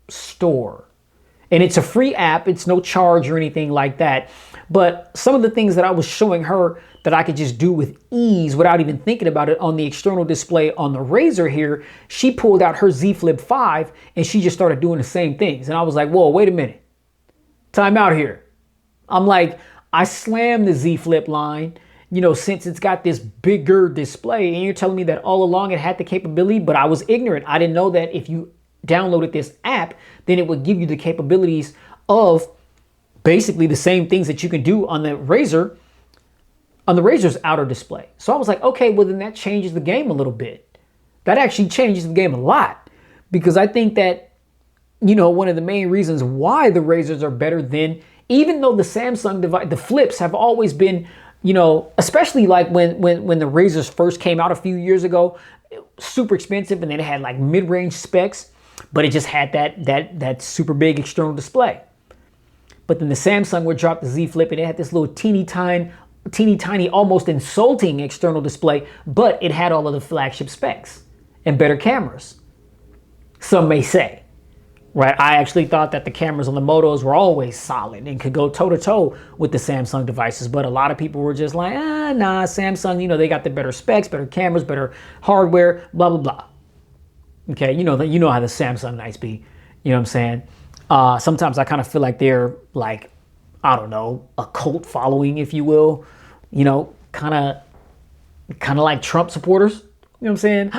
store. And it's a free app. It's no charge or anything like that. But some of the things that I was showing her that I could just do with ease without even thinking about it on the external display on the Razr here, she pulled out her Z Flip 5 and she just started doing the same things. And I was like, whoa, wait a minute. Time out here. I'm like, I slammed the Z Flip line, since it's got this bigger display, and you're telling me that all along it had the capability, but I was ignorant. I didn't know that if you downloaded this app, then it would give you the capabilities of basically the same things that you can do on the Razr, on the Razr's outer display. So I was like, okay, well then that changes the game a little bit. That actually changes the game a lot, because I think that one of the main reasons why the Razrs are better than, even though the Samsung device, the Flips have always been, especially like when the Razrs first came out a few years ago, super expensive, and then it had like mid-range specs, but it just had that super big external display. But then the Samsung would drop the Z Flip and it had this little teeny tiny, almost insulting external display, but it had all of the flagship specs and better cameras, some may say. Right, I actually thought that the cameras on the Motos were always solid and could go toe-to-toe with the Samsung devices, but a lot of people were just like, nah, Samsung, they got the better specs, better cameras, better hardware, blah, blah, blah. Okay, you know how the Samsung nights be, you know what I'm saying? Sometimes I kind of feel like they're like, I don't know, a cult following, if you will, kind of like Trump supporters, you know what I'm saying?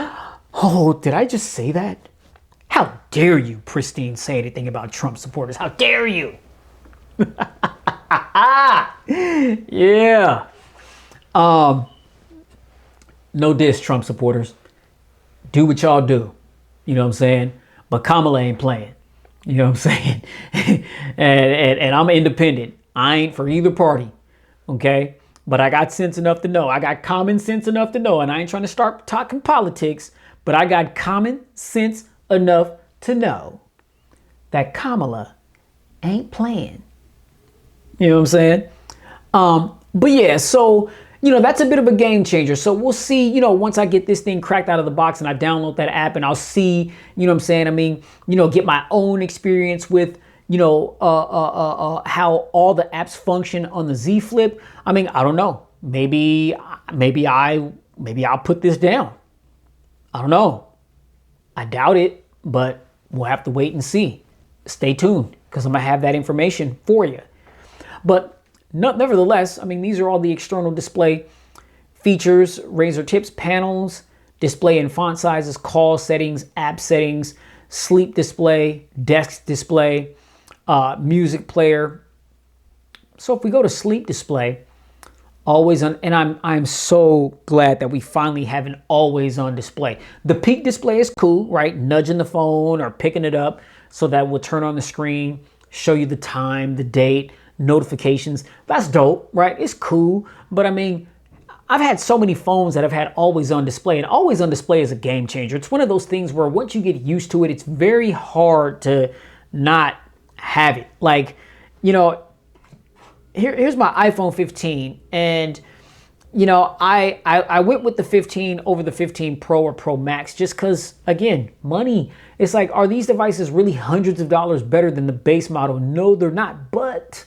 Oh, did I just say that? How dare you, Pristine, say anything about Trump supporters? How dare you? Yeah. No diss, Trump supporters. Do what y'all do. You know what I'm saying? But Kamala ain't playing. You know what I'm saying? and I'm independent. I ain't for either party. Okay? But I got sense enough to know. I got common sense enough to know. And I ain't trying to start talking politics, but I got common sense enough to know that Kamala ain't playing. You know what I'm saying? But yeah, so, that's a bit of a game changer. So we'll see, once I get this thing cracked out of the box and I download that app and I'll see, what I'm saying? I mean, get my own experience with, how all the apps function on the Z Flip. I mean, I don't know. Maybe I'll put this down. I don't know. I doubt it, but we'll have to wait and see. Stay tuned, because I'm going to have that information for you. But nevertheless, I mean, these are all the external display features: Razr tips, panels, display and font sizes, call settings, app settings, sleep display, desk display, music player. So if we go to sleep display, always on, and I'm so glad that we finally have an always on display. The peak display is cool, right? Nudging the phone or picking it up so that will turn on the screen, show you the time, the date, notifications. That's dope, right? It's cool. But I mean, I've had so many phones that have had always on display, and always on display is a game changer. It's one of those things where once you get used to it, it's very hard to not have it. Like, here's my iPhone 15, and I went with the 15 over the 15 Pro or Pro Max just because, again, money. It's like, are these devices really hundreds of dollars better than the base model? No, they're not. But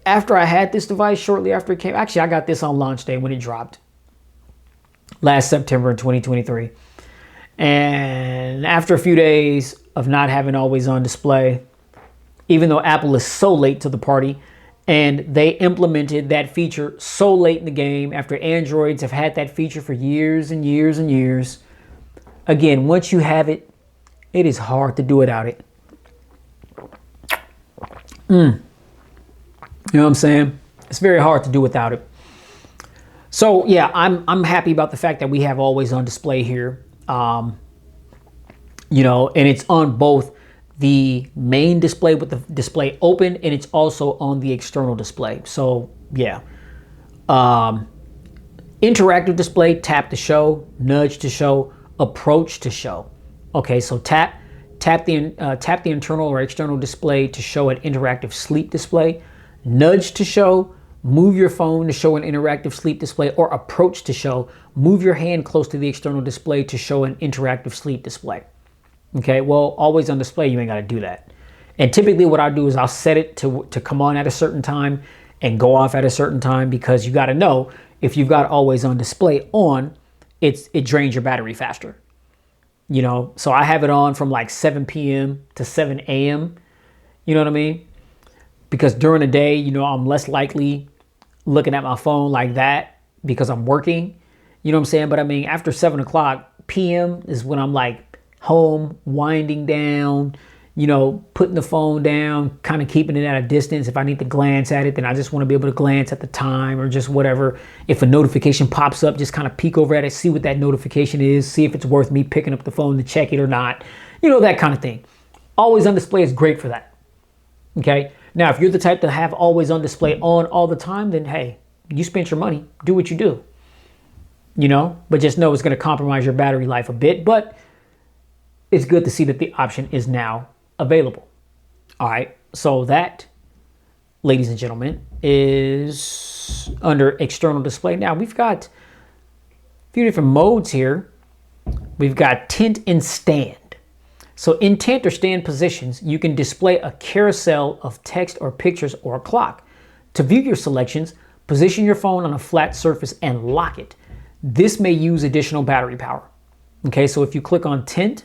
after I had this device, shortly after it came, actually I got this on launch day when it dropped last September in 2023. And after a few days of not having always on display, even though Apple is so late to the party, and they implemented that feature so late in the game after Androids have had that feature for years and years and years. Again, once you have it, it is hard to do without it. You know what I'm saying? It's very hard to do without it. So yeah, I'm happy about the fact that we have always on display here. And it's on both the main display with the display open, and it's also on the external display. So yeah, interactive display: tap to show, nudge to show, approach to show. Okay, so tap the internal or external display to show an interactive sleep display, nudge to show, move your phone to show an interactive sleep display, or approach to show, move your hand close to the external display to show an interactive sleep display. Okay, well, always on display, you ain't got to do that. And typically what I'll do is I'll set it to come on at a certain time and go off at a certain time, because you got to know, if you've got always on display on, it drains your battery faster. So I have it on from like 7 p.m. to 7 a.m. You know what I mean? Because during the day, I'm less likely looking at my phone like that because I'm working. You know what I'm saying? But I mean, after 7 o'clock p.m. is when I'm like home, winding down, putting the phone down, kind of keeping it at a distance. If I need to glance at it, then I just want to be able to glance at the time or just whatever. If a notification pops up, just kind of peek over at it, see what that notification is, see if it's worth me picking up the phone to check it or not. That kind of thing. Always on display is great for that. Okay. Now, if you're the type to have always on display on all the time, then hey, you spent your money. Do what you do. But just know it's going to compromise your battery life a bit. But it's good to see that the option is now available. All right. So that, ladies and gentlemen, is under external display. Now we've got a few different modes here. We've got tint and stand. So in tint or stand positions, you can display a carousel of text or pictures or a clock. To view your selections, position your phone on a flat surface and lock it. This may use additional battery power. Okay, so if you click on tint,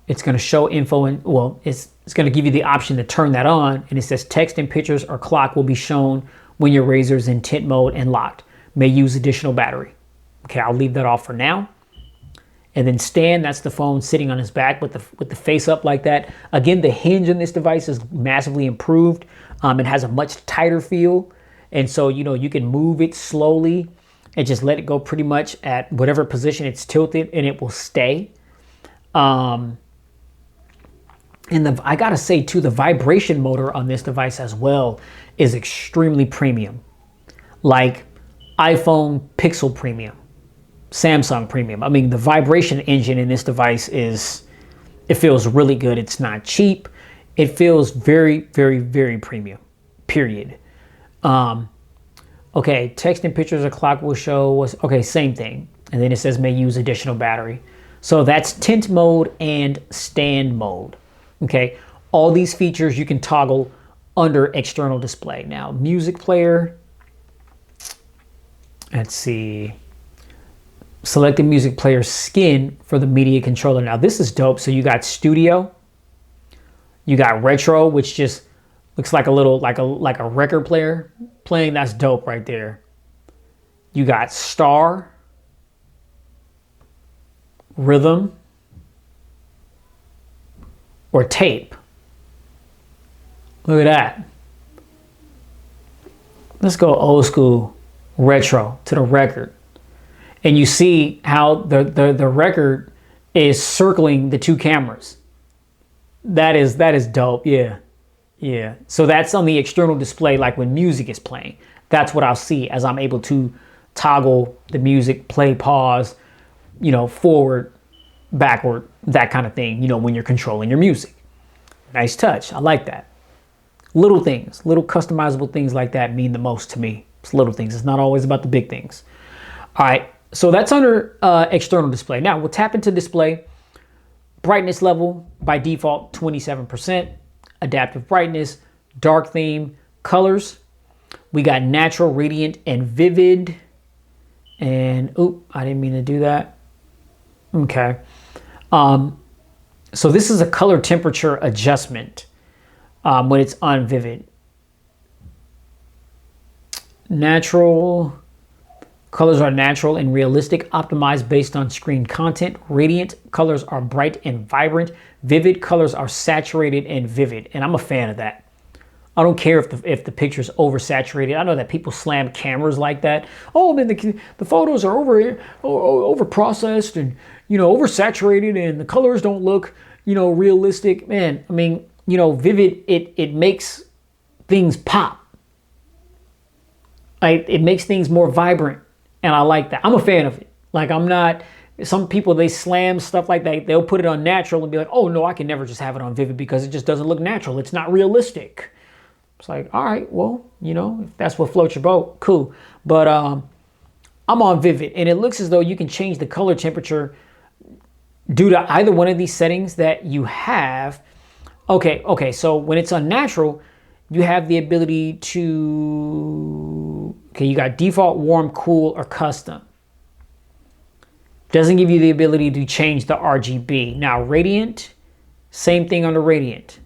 it's going to show info, and it's going to give you the option to turn that on, and it says text and pictures or clock will be shown when your Razr is in tint mode and locked. May use additional battery. Okay, I'll leave that off for now. And then stand, that's the phone sitting on his back with the face up like that. Again, the hinge on this device is massively improved. It has a much tighter feel, and so you can move it slowly and just let it go pretty much at whatever position it's tilted, and it will stay. And I gotta say too, the vibration motor on this device as well is extremely premium, like iPhone Pixel premium. Samsung premium. I mean, the vibration engine in this device it feels really good. It's not cheap. It feels very, very, very premium, period. Okay, text and pictures a clock will show was, okay, same thing. And then it says may use additional battery. So that's tint mode and stand mode. Okay, all these features you can toggle under external display. Now, music player, let's see. Select the music player skin for the media controller. Now this is dope. So you got studio, you got retro, which just looks like a little, like a record player playing. That's dope right there. You got star, rhythm, or tape. Look at that. Let's go old school retro to the record. And you see how the record is circling the two cameras. That is dope. Yeah. Yeah. So that's on the external display, like when music is playing. That's what I'll see as I'm able to toggle the music, play, pause, you know, forward, backward, that kind of thing, you know, when you're controlling your music. Nice touch. I like that. Little things, little customizable things like that mean the most to me. It's little things. It's not always about the big things. All right. So that's under external display. Now we'll tap into display. Brightness level by default 27%. Adaptive brightness, dark theme, colors. We got natural, radiant, and vivid. And oop, I didn't mean to do that. Okay. So this is a color temperature adjustment when it's on vivid. Natural. Colors are natural and realistic, optimized based on screen content. Radiant colors are bright and vibrant. Vivid colors are saturated and vivid. And I'm a fan of that. I don't care if the picture's oversaturated. I know that people slam cameras like that. Oh man, the photos are over processed and, you know, oversaturated and the colors don't look, you know, realistic. Man, I mean, you know, vivid, it makes things pop. It makes things more vibrant. And I like that. I'm a fan of it. Like, I'm not, some people, they slam stuff like that. They'll put it on natural and be like, oh no, I can never just have it on vivid because it just doesn't look natural. It's not realistic. It's like, all right, well, you know, if that's what floats your boat, cool. But I'm on vivid and it looks as though you can change the color temperature due to either one of these settings that you have. Okay, so when it's on natural, you have the ability to, okay, you got default, warm, cool, or custom. Doesn't give you the ability to change the RGB. Now, radiant, same thing under radiant.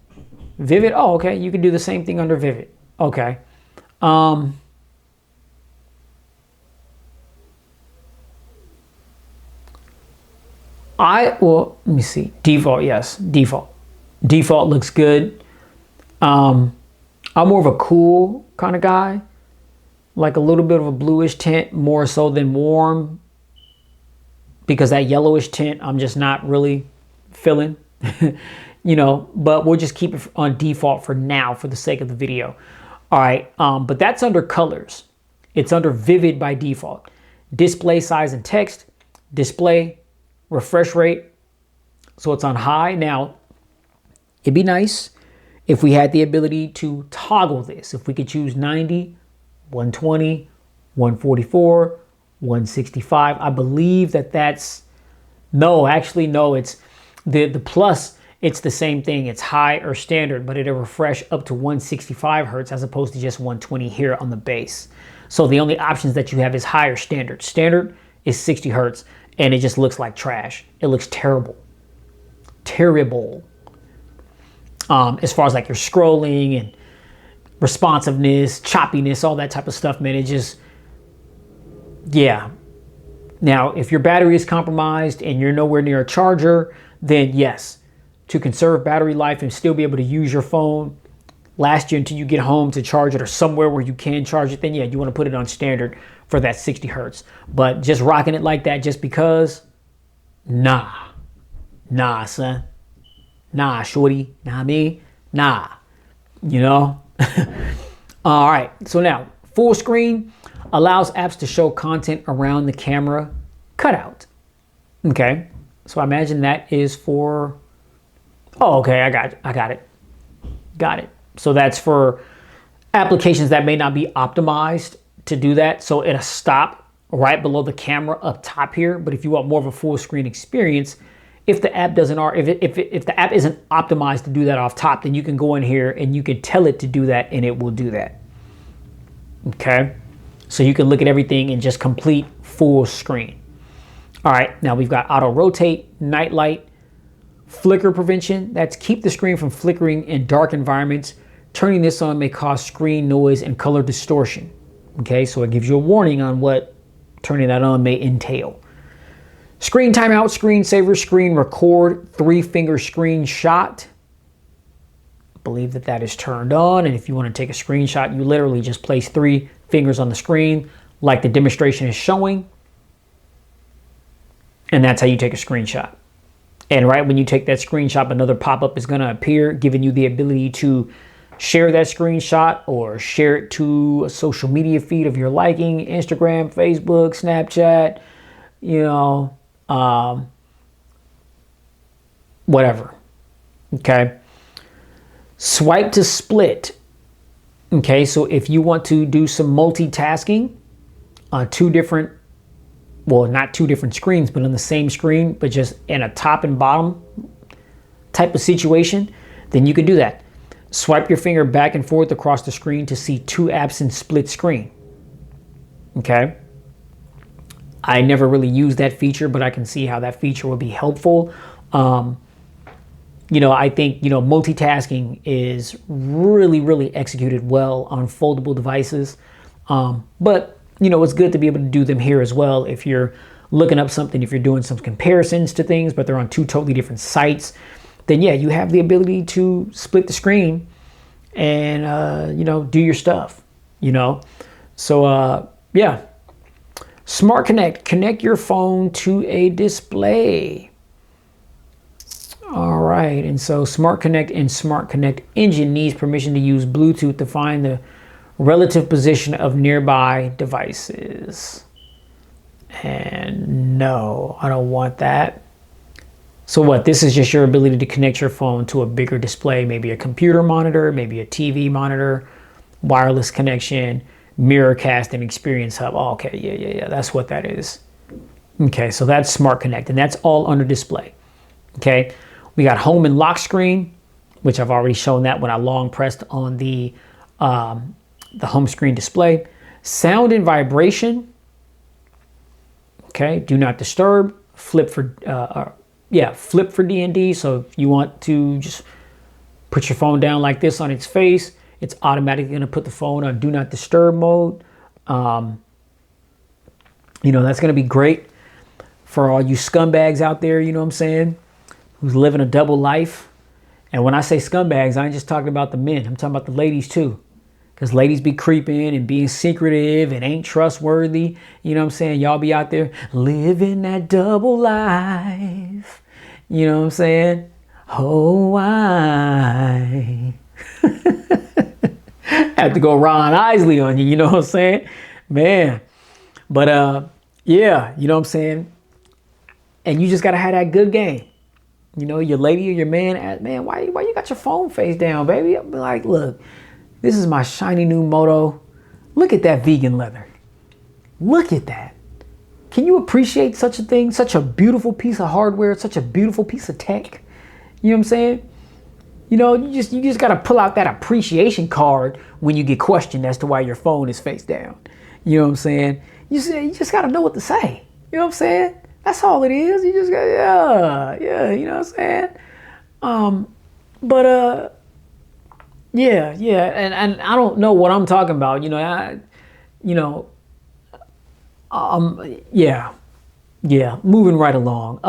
Vivid, oh, okay, you can do the same thing under vivid. Okay. Well, let me see. Default, yes, default. Default looks good. I'm more of a cool kind of guy, like a little bit of a bluish tint more so than warm, because that yellowish tint I'm just not really feeling, you know, but we'll just keep it on default for now for the sake of the video. All right, but that's under colors. It's under vivid by default. Display size and text, display, refresh rate, so it's on high. Now, it'd be nice if we had the ability to toggle this, if we could choose 90, 120, 144, 165. I believe that's, no, actually, no, it's the plus, it's the same thing. It's high or standard, but it'll refresh up to 165 hertz as opposed to just 120 here on the base. So the only options that you have is high or standard. Standard is 60 hertz and it just looks like trash. It looks terrible. Terrible. As far as like your scrolling and responsiveness, choppiness, all that type of stuff, man, it just, yeah. Now, if your battery is compromised and you're nowhere near a charger, then yes, to conserve battery life and still be able to use your phone, last you until you get home to charge it or somewhere where you can charge it, then yeah, you want to put it on standard for that 60 hertz. But just rocking it like that just because, nah, son. Nah, shorty, nah, me, nah, you know? All right, so now full screen allows apps to show content around the camera cutout. Okay, so I imagine that is for, oh, okay, I got it. So that's for applications that may not be optimized to do that. So it'll stop right below the camera up top here. But if you want more of a full screen experience, if the app doesn't, or if the app isn't optimized to do that off top, then you can go in here and you can tell it to do that and it will do that. Okay, so you can look at everything in just complete full screen. All right, now we've got auto rotate, night light, flicker prevention. That's keep the screen from flickering in dark environments. Turning this on may cause screen noise and color distortion. Okay, so it gives you a warning on what turning that on may entail. Screen timeout, screen saver, screen record, 3-finger screenshot. I believe that is turned on. And if you want to take a screenshot, you literally just place 3 fingers on the screen like the demonstration is showing. And that's how you take a screenshot. And right when you take that screenshot, another pop-up is going to appear, giving you the ability to share that screenshot or share it to a social media feed of your liking, Instagram, Facebook, Snapchat, you know, whatever. Okay. Swipe to split. Okay, so if you want to do some multitasking on 2 different, well, not 2 different screens, but on the same screen, but just in a top and bottom type of situation, then you can do that. Swipe your finger back and forth across the screen to see 2 apps in split screen. Okay. I never really used that feature, but I can see how that feature will be helpful. You know, I think, you know, multitasking is really, really executed well on foldable devices. But you know, it's good to be able to do them here as well. If you're looking up something, if you're doing some comparisons to things, but they're on 2 totally different sites, then yeah, you have the ability to split the screen and, you know, do your stuff, you know? So, yeah. Smart Connect, connect your phone to a display. All right. And so Smart Connect and Smart Connect engine needs permission to use Bluetooth to find the relative position of nearby devices. And no, I don't want that. So what? This is just your ability to connect your phone to a bigger display, maybe a computer monitor, maybe a TV monitor, wireless connection, Mirrorcast, and Experience Hub. Oh, okay, yeah. That's what that is. Okay, so that's Smart Connect, and that's all under display. Okay, we got home and lock screen, which I've already shown that when I long pressed on the home screen display. Sound and vibration. Okay, do not disturb. Flip for D&D. So if you want to just put your phone down like this on its face, it's automatically going to put the phone on do not disturb mode. You know, that's going to be great for all you scumbags out there, you know what I'm saying, who's living a double life. And when I say scumbags, I ain't just talking about the men. I'm talking about the ladies too. Because ladies be creeping and being secretive and ain't trustworthy. You know what I'm saying? Y'all be out there living that double life. You know what I'm saying? Oh, I have to go Ron Isley on you. You know what I'm saying? Man. But, yeah, you know what I'm saying? And you just got to have that good game. You know, your lady or your man, man, why you got your phone face down, baby? I'll be like, look. This is my shiny new Moto. Look at that vegan leather. Look at that. Can you appreciate such a thing? Such a beautiful piece of hardware, such a beautiful piece of tech. You know what I'm saying? You know, you just got to pull out that appreciation card when you get questioned as to why your phone is face down. You know what I'm saying? You just got to know what to say. You know what I'm saying? That's all it is. You just got, yeah, you know what I'm saying? Yeah, and I don't know what I'm talking about. You know, yeah. Moving right along.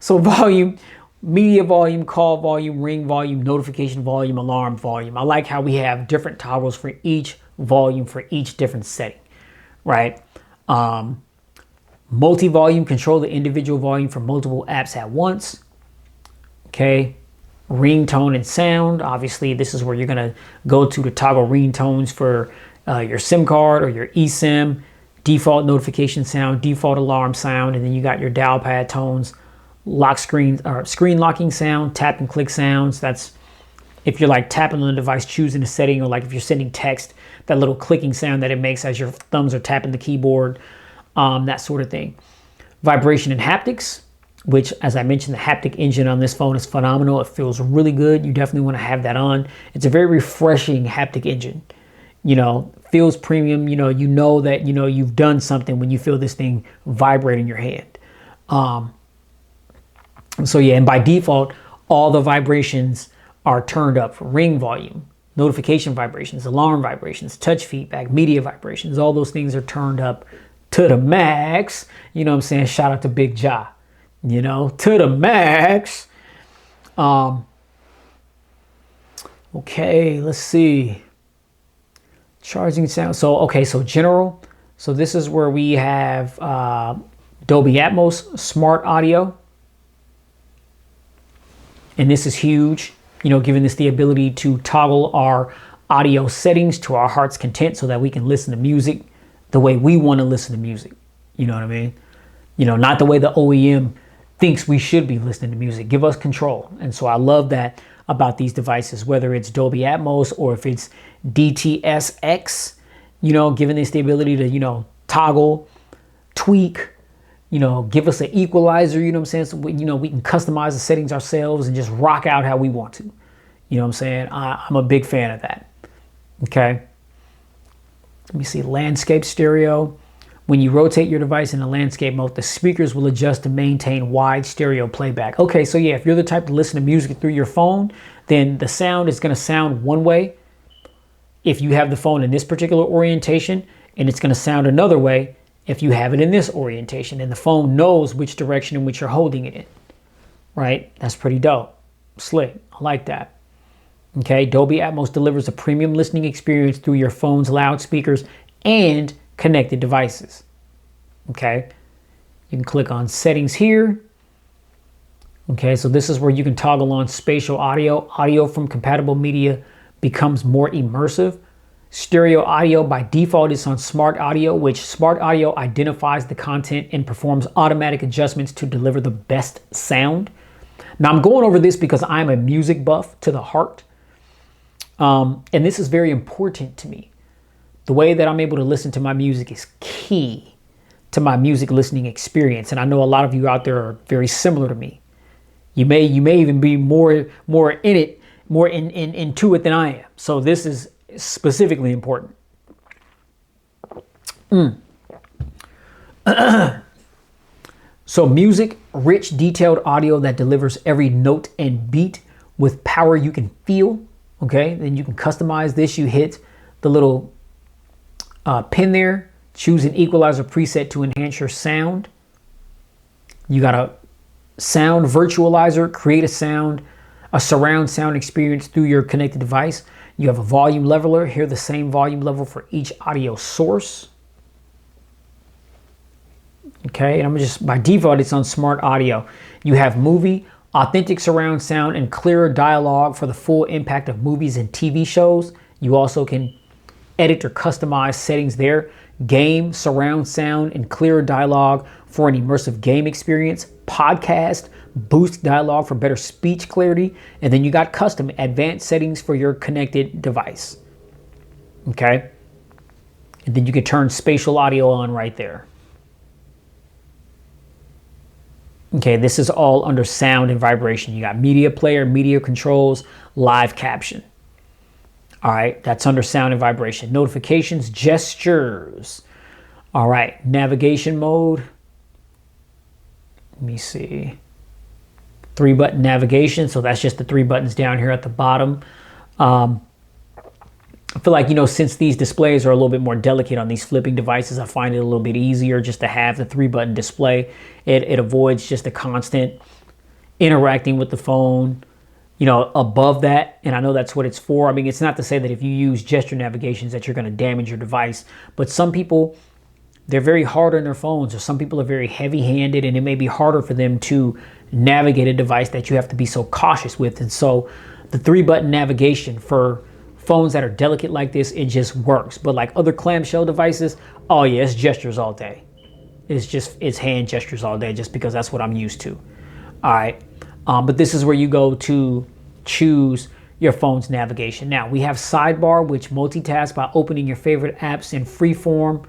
So volume, media volume, call volume, ring volume, notification volume, alarm volume. I like how we have different toggles for each volume for each different setting, right? Multi-volume, control the individual volume for multiple apps at once. Okay. Ringtone and sound. Obviously, this is where you're going to go to toggle ringtones for your SIM card or your eSIM. default notification sound, default alarm sound, and then you got your dial pad tones, lock screen or screen locking sound, tap and click sounds. That's if you're like tapping on the device, choosing a setting, or like if you're sending text, that little clicking sound that it makes as your thumbs are tapping the keyboard, that sort of thing. Vibration and haptics, which, as I mentioned, the haptic engine on this phone is phenomenal. It feels really good. You definitely want to have that on. It's a very refreshing haptic engine. Feels premium. You know that, you've done something when you feel this thing vibrate in your hand. So yeah, and by default, all the vibrations are turned up for ring volume, notification vibrations, alarm vibrations, touch feedback, media vibrations. All those things are turned up to the max. You know what I'm saying? Shout out to Big Ja. To the max. Okay, let's see. Charging sound. So general. So this is where we have Dolby Atmos, smart audio. And this is huge, giving us the ability to toggle our audio settings to our heart's content so that we can listen to music the way we want to listen to music. You know what I mean? Not the way the OEM thinks we should be listening to music. Give us control. And so I love that about these devices, whether it's Dolby Atmos or if it's DTSX, giving us the ability to, toggle, tweak, give us an equalizer, you know what I'm saying? So we can customize the settings ourselves and just rock out how we want to. You know what I'm saying? I'm a big fan of that. Okay. Let me see, landscape stereo. When you rotate your device in the landscape mode, the speakers will adjust to maintain wide stereo playback. Okay, so yeah, if you're the type to listen to music through your phone, then the sound is going to sound one way if you have the phone in this particular orientation, and it's going to sound another way if you have it in this orientation, and the phone knows which direction in which you're holding it in, right? That's pretty dope. Slick. I like that. Okay, Dolby Atmos delivers a premium listening experience through your phone's loudspeakers and connected devices. Okay, you can click on settings here. Okay, so this is where you can toggle on spatial audio. Audio from compatible media becomes more immersive. Stereo audio by default is on smart audio, which smart audio identifies the content and performs automatic adjustments to deliver the best sound. Now I'm going over this because I'm a music buff to the heart. And this is very important to me. The way that I'm able to listen to my music is key to my music listening experience. And I know a lot of you out there are very similar to me. You may even be more in it, more into it than I am. So this is specifically important. So music, rich, detailed audio that delivers every note and beat with power you can feel. Okay, then you can customize this. You hit the little pin there, choose an equalizer preset to enhance your sound. You got a sound virtualizer, create a surround sound experience through your connected device. You have a volume leveler, hear the same volume level for each audio source. Okay, and I'm just, by default, it's on smart audio. You have movie, authentic surround sound, and clearer dialogue for the full impact of movies and TV shows. You also can edit or customize settings there. Game, surround sound, and clearer dialogue for an immersive game experience. Podcast, boost dialogue for better speech clarity. And then you got custom advanced settings for your connected device. Okay. And then you can turn spatial audio on right there. Okay, this is all under sound and vibration. You got media player, media controls, live caption. All right, that's under sound and vibration. Notifications, gestures. All right, navigation mode. Let me see. 3-button navigation. So that's just the 3 buttons down here at the bottom. I feel like, since these displays are a little bit more delicate on these flipping devices, I find it a little bit easier just to have the 3-button display. It avoids just the constant interacting with the phone, above that. And I know that's what it's for. I mean, it's not to say that if you use gesture navigations that you're going to damage your device, but some people, they're very hard on their phones, or some people are very heavy-handed, and it may be harder for them to navigate a device that you have to be so cautious with. And so the 3-button navigation for phones that are delicate like this, it just works. But like other clamshell devices, oh yeah, it's gestures all day. It's hand gestures all day, just because that's what I'm used to. All right. But this is where you go to choose your phone's navigation. Now we have sidebar, which multitask by opening your favorite apps in freeform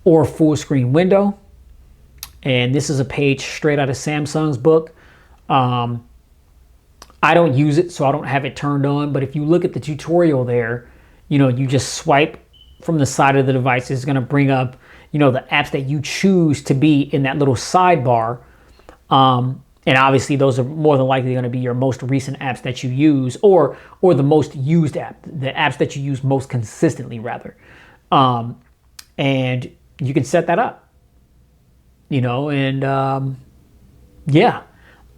or full screen window. And this is a page straight out of Samsung's book. I don't use it, so I don't have it turned on. But if you look at the tutorial there, you just swipe from the side of the device. It's going to bring up, the apps that you choose to be in that little sidebar. And obviously those are more than likely going to be your most recent apps that you use, or the most used app, the apps that you use most consistently rather. And you can set that up, and yeah,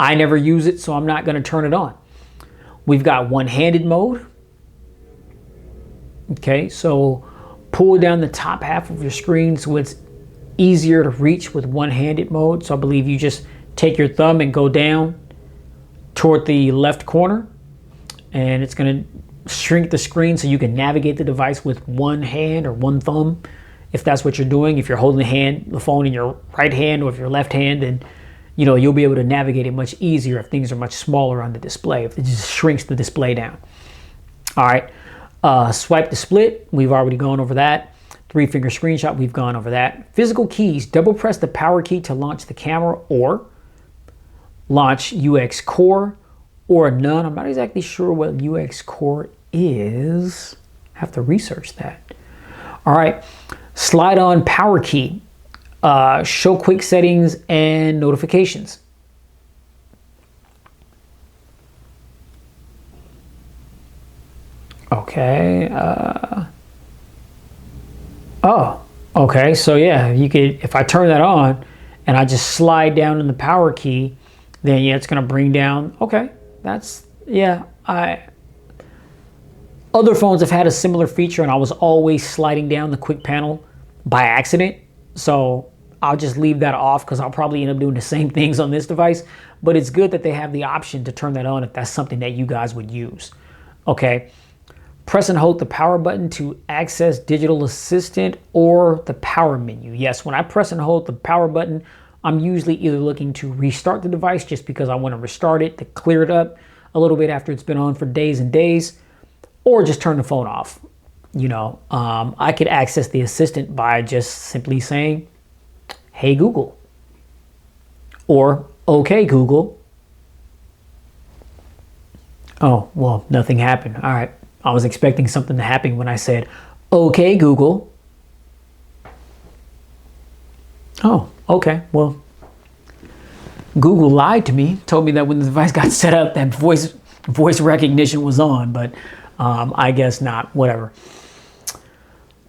I never use it, so I'm not going to turn it on. We've got one-handed mode. Okay, so pull down the top half of your screen so it's easier to reach with one-handed mode. So I believe you just take your thumb and go down toward the left corner, and it's going to shrink the screen so you can navigate the device with one hand or one thumb, if that's what you're doing. If you're holding the phone in your right hand, or if your left hand, then you'll be able to navigate it much easier if things are much smaller on the display, if it just shrinks the display down. All right, swipe to split, we've already gone over that. 3-finger screenshot, we've gone over that. Physical keys, double press the power key to launch the camera, or launch UX Core, or none. I'm not exactly sure what UX Core is. I have to research that. All right, slide on power key, show quick settings and notifications. Okay. Oh, okay. So yeah, you could, if I turn that on and I just slide down in the power key, then yeah, it's going to bring down. Okay. That's, yeah. Other phones have had a similar feature, and I was always sliding down the quick panel by accident. So I'll just leave that off, because I'll probably end up doing the same things on this device. But it's good that they have the option to turn that on if that's something that you guys would use. Okay. Press and hold the power button to access digital assistant or the power menu. Yes, when I press and hold the power button, I'm usually either looking to restart the device, just because I want to restart it to clear it up a little bit after it's been on for days and days, or just turn the phone off. I could access the assistant by just simply saying, "Hey Google," or "Okay Google." Oh, well, nothing happened. All right. I was expecting something to happen when I said, "Okay Google." Oh, okay. Well, Google lied to me, told me that when the device got set up, that voice recognition was on, but I guess not. Whatever.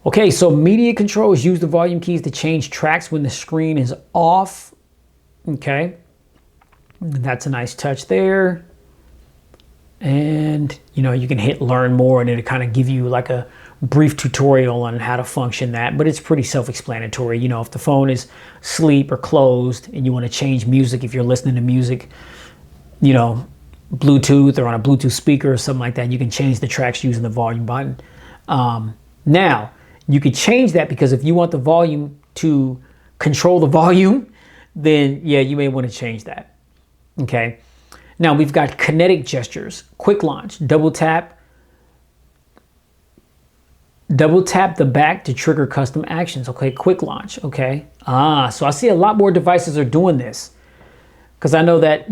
Okay, so media controls, use the volume keys to change tracks when the screen is off. Okay, that's a nice touch there. And you can hit learn more, and it'll kind of give you like a brief tutorial on how to function that, but it's pretty self-explanatory. If the phone is asleep or closed and you want to change music, if you're listening to music, Bluetooth or on a Bluetooth speaker or something like that, you can change the tracks using the volume button. Now you could change that, because if you want the volume to control the volume, then yeah, you may want to change that. Okay. Now we've got kinetic gestures, quick launch, double tap the back to trigger custom actions. Okay, quick launch. Okay. So I see a lot more devices are doing this, because I know that,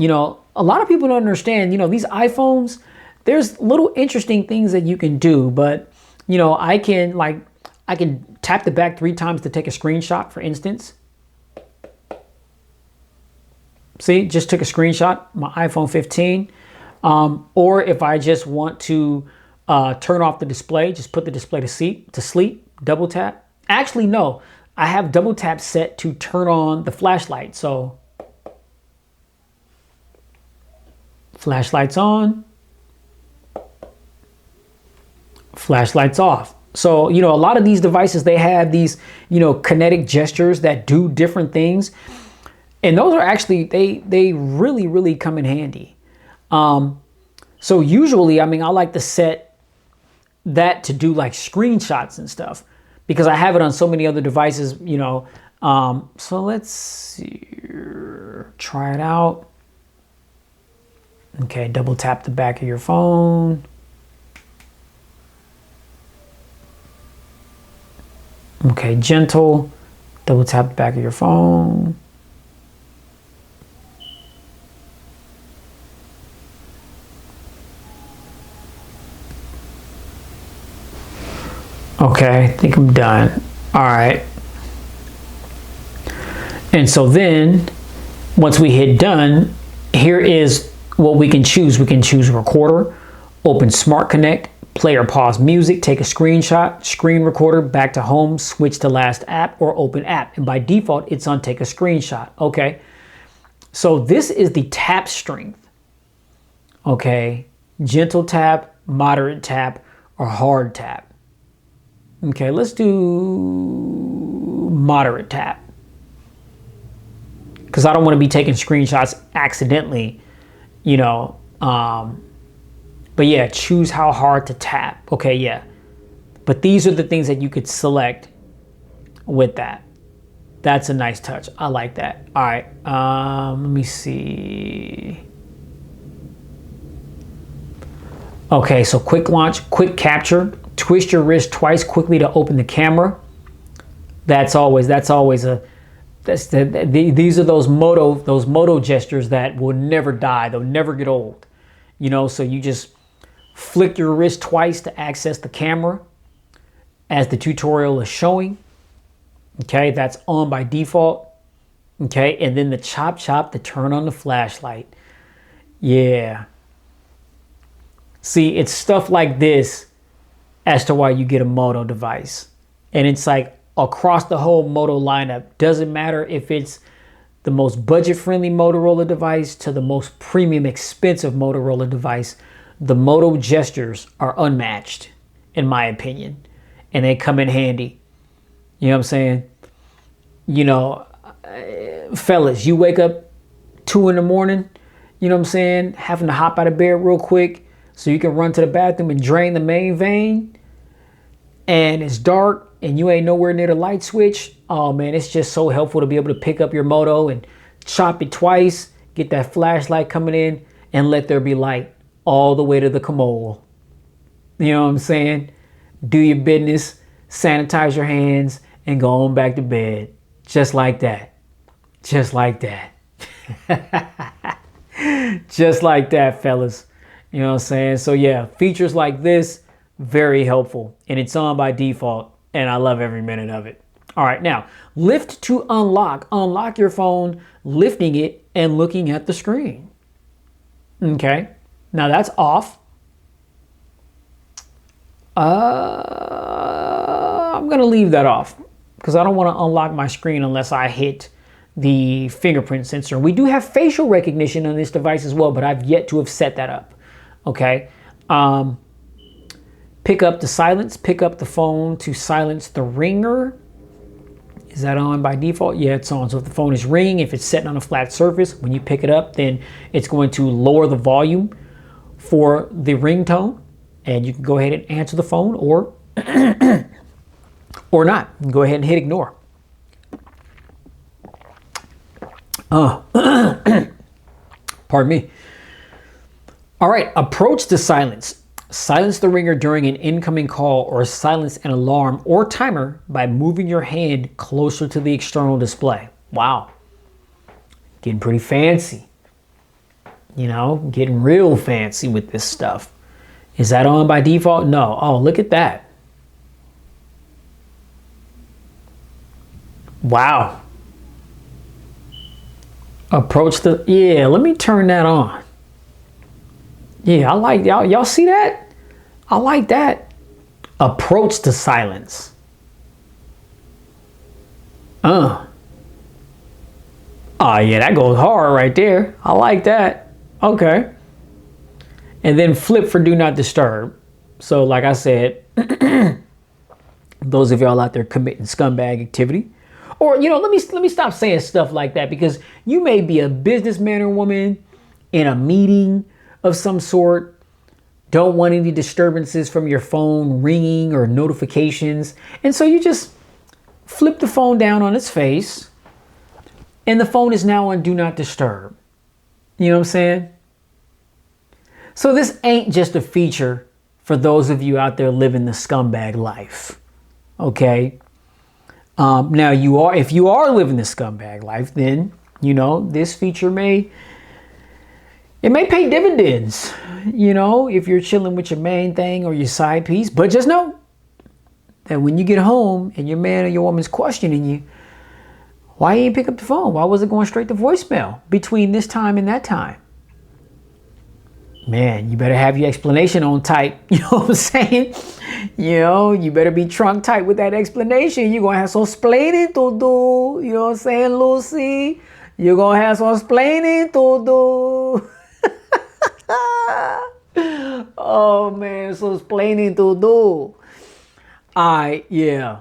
a lot of people don't understand, these iPhones, there's little interesting things that you can do, but I can tap the back 3 times to take a screenshot, for instance. See, just took a screenshot, my iPhone 15. Or if I just want to turn off the display, just put the display to sleep, double tap. Actually, no, I have double tap set to turn on the flashlight. So flashlight's on, flashlight's off. So, a lot of these devices, they have these, kinetic gestures that do different things. And those are actually, they really, really come in handy. So usually, I like to set that to do like screenshots and stuff, because I have it on so many other devices, you know. So let's see, try it out. Okay, double tap the back of your phone. Okay, gentle, double tap the back of your phone. Okay, I think I'm done. All right. And so then once we hit done, here is what we can choose. We can choose recorder, open Smart Connect, play or pause music, take a screenshot, screen recorder, back to home, switch to last app, or open app. And by default, it's on take a screenshot. Okay. So this is the tap strength. Okay. Gentle tap, moderate tap, or hard tap. Okay, let's do moderate tap, because I don't want to be taking screenshots accidentally, you know. But yeah, choose how hard to tap. Okay, yeah. But these are the things that you could select with that. That's a nice touch. I like that. All right, let me see. Okay, so quick launch, quick capture. Twist your wrist twice quickly to open the camera. These are those moto gestures that will never die. They'll never get old. You know, so you just flick your wrist twice to access the camera as the tutorial is showing. Okay, that's on by default. Okay, and then the chop to turn on the flashlight. Yeah. See, it's stuff like this as to why you get a Moto device. And it's like across the whole Moto lineup. Doesn't matter if it's the most budget-friendly Motorola device to the most premium expensive Motorola device. The Moto gestures are unmatched, in my opinion. And they come in handy. You know what I'm saying? You know, fellas, you wake up 2 in the morning, you know what I'm saying, having to hop out of bed real quick so you can run to the bathroom and drain the main vein, and it's dark and you ain't nowhere near the light switch. Oh man, it's just so helpful to be able to pick up your Moto and chop it twice, get that flashlight coming in, and let there be light all the way to the commode. You know what I'm saying? Do your business, sanitize your hands, and go on back to bed. Just like that. Just like that. Just like that, fellas. You know what I'm saying? So yeah, features like this, very helpful. And it's on by default. And I love every minute of it. All right, now, lift to unlock. Unlock your phone, lifting it and looking at the screen. Okay, now that's off. I'm gonna leave that off because I don't want to unlock my screen unless I hit the fingerprint sensor. We do have facial recognition on this device as well, but I've yet to have set that up. Okay. Pick up the silence, pick up the phone to silence the ringer. Is that on by default? Yeah, it's on. So if the phone is ringing, if it's set on a flat surface, when you pick it up, then it's going to lower the volume for the ringtone, and you can go ahead and answer the phone or or not. You can go ahead and hit ignore. Pardon me. All right, approach to silence. Silence the ringer during an incoming call or silence an alarm or timer by moving your hand closer to the external display. Wow. Getting pretty fancy. You know, getting real fancy with this stuff. Is that on by default? No. Oh, look at that. Wow. Approach the, yeah, let me turn that on. Yeah, I like, y'all see that? I like that. Approach to silence. Oh yeah, that goes hard right there. I like that. Okay. And then flip for do not disturb. So like I said, those of y'all out there committing scumbag activity, or, you know, let me stop saying stuff like that, because you may be a businessman or woman in a meeting of some sort, don't want any disturbances from your phone ringing or notifications. And so you just flip the phone down on its face and the phone is now on do not disturb. You know what I'm saying? So this ain't just a feature for those of you out there living the scumbag life. Okay. Now if you are living the scumbag life, then, you know, this feature may pay dividends, you know, if you're chilling with your main thing or your side piece. But just know that when you get home and your man or your woman's questioning you, why you ain't pick up the phone? Why was it going straight to voicemail between this time and that time? Man, you better have your explanation on tight. You know what I'm saying? You know, you better be trunk tight with that explanation. You're going to have some explaining to do. You know what I'm saying, Lucy? You're going to have some explaining to do. Oh, man, some explaining to do. Yeah.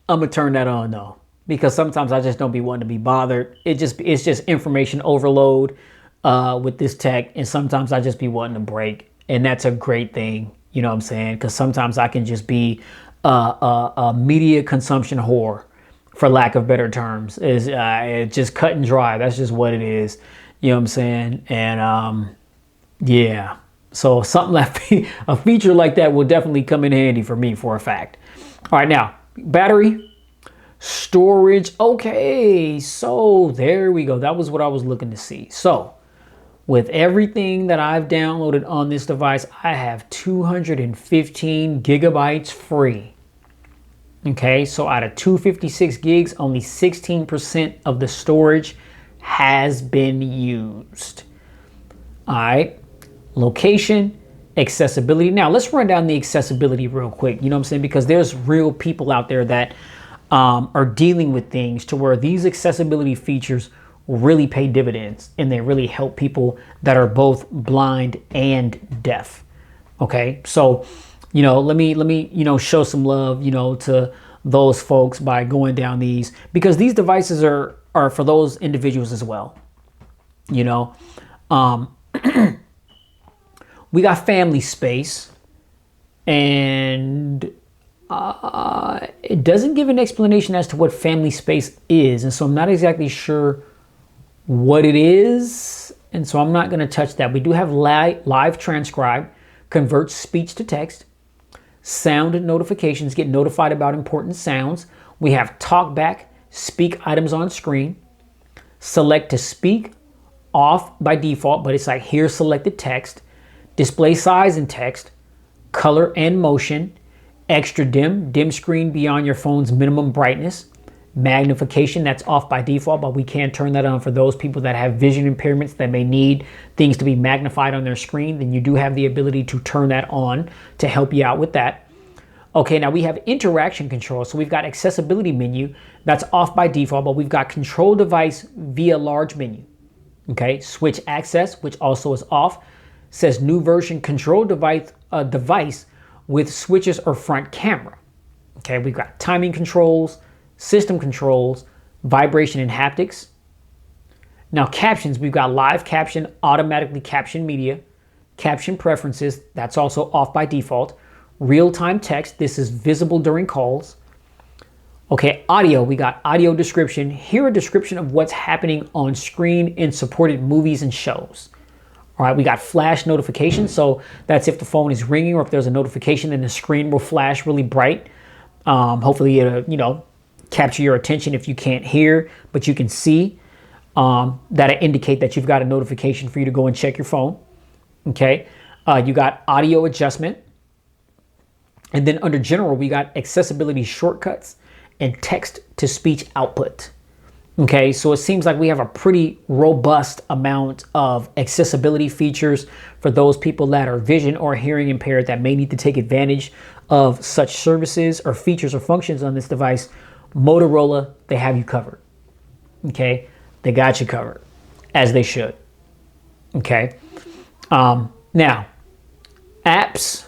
I'm going to turn that on, though. Because sometimes I just don't be wanting to be bothered. It's just information overload with this tech. And sometimes I just be wanting to break. And that's a great thing. You know what I'm saying? Because sometimes I can just be a media consumption whore, for lack of better terms. It's just cut and dry. That's just what it is. You know what I'm saying? And yeah. So something like a feature like that will definitely come in handy for me for a fact. All right, now battery. Storage. Okay, so there we go. That was what I was looking to see. So with everything that I've downloaded on this device, I have 215 gigabytes free. Okay, so out of 256 gigs, only 16% of the storage has been used. All right, location, accessibility. Now let's run down the accessibility real quick. You know what I'm saying? Because there's real people out there that are dealing with things to where these accessibility features really pay dividends and they really help people that are both blind and deaf. Okay, so you know, let me you know, show some love, you know, to those folks by going down these, because these devices are for those individuals as well. You know, we got family space, and it doesn't give an explanation as to what family space is, and so I'm not exactly sure what it is, and so I'm not going to touch that. We do have live transcribe, converts speech to text, sound notifications, get notified about important sounds. We have talkback, speak items on screen, select to speak, off by default, but it's like here selected text, display size and text, color and motion, extra dim screen beyond your phone's minimum brightness, magnification, that's off by default, but we can turn that on for those people that have vision impairments that may need things to be magnified on their screen. Then you do have the ability to turn that on to help you out with that. Okay, now we have interaction control. So we've got accessibility menu, that's off by default, but we've got control device via large menu. Okay, switch access, which also is off. Says new version control device with switches or front camera. Okay, we've got timing controls, system controls, vibration and haptics. Now captions, we've got live caption, automatically caption media, caption preferences, that's also off by default. Real-time text, this is visible during calls. Okay, audio, we got audio description. Here a description of what's happening on screen in supported movies and shows. All right, we got flash notifications. So that's if the phone is ringing or if there's a notification, then the screen will flash really bright. Hopefully it'll, you know, capture your attention if you can't hear, but you can see. That'll indicate that you've got a notification for you to go and check your phone. Okay, you got audio adjustment. And then under general, we got accessibility shortcuts and text-to-speech output. Okay, so it seems like we have a pretty robust amount of accessibility features for those people that are vision or hearing impaired that may need to take advantage of such services or features or functions on this device. Motorola, they have you covered. Okay, they got you covered, as they should. Okay, now, apps,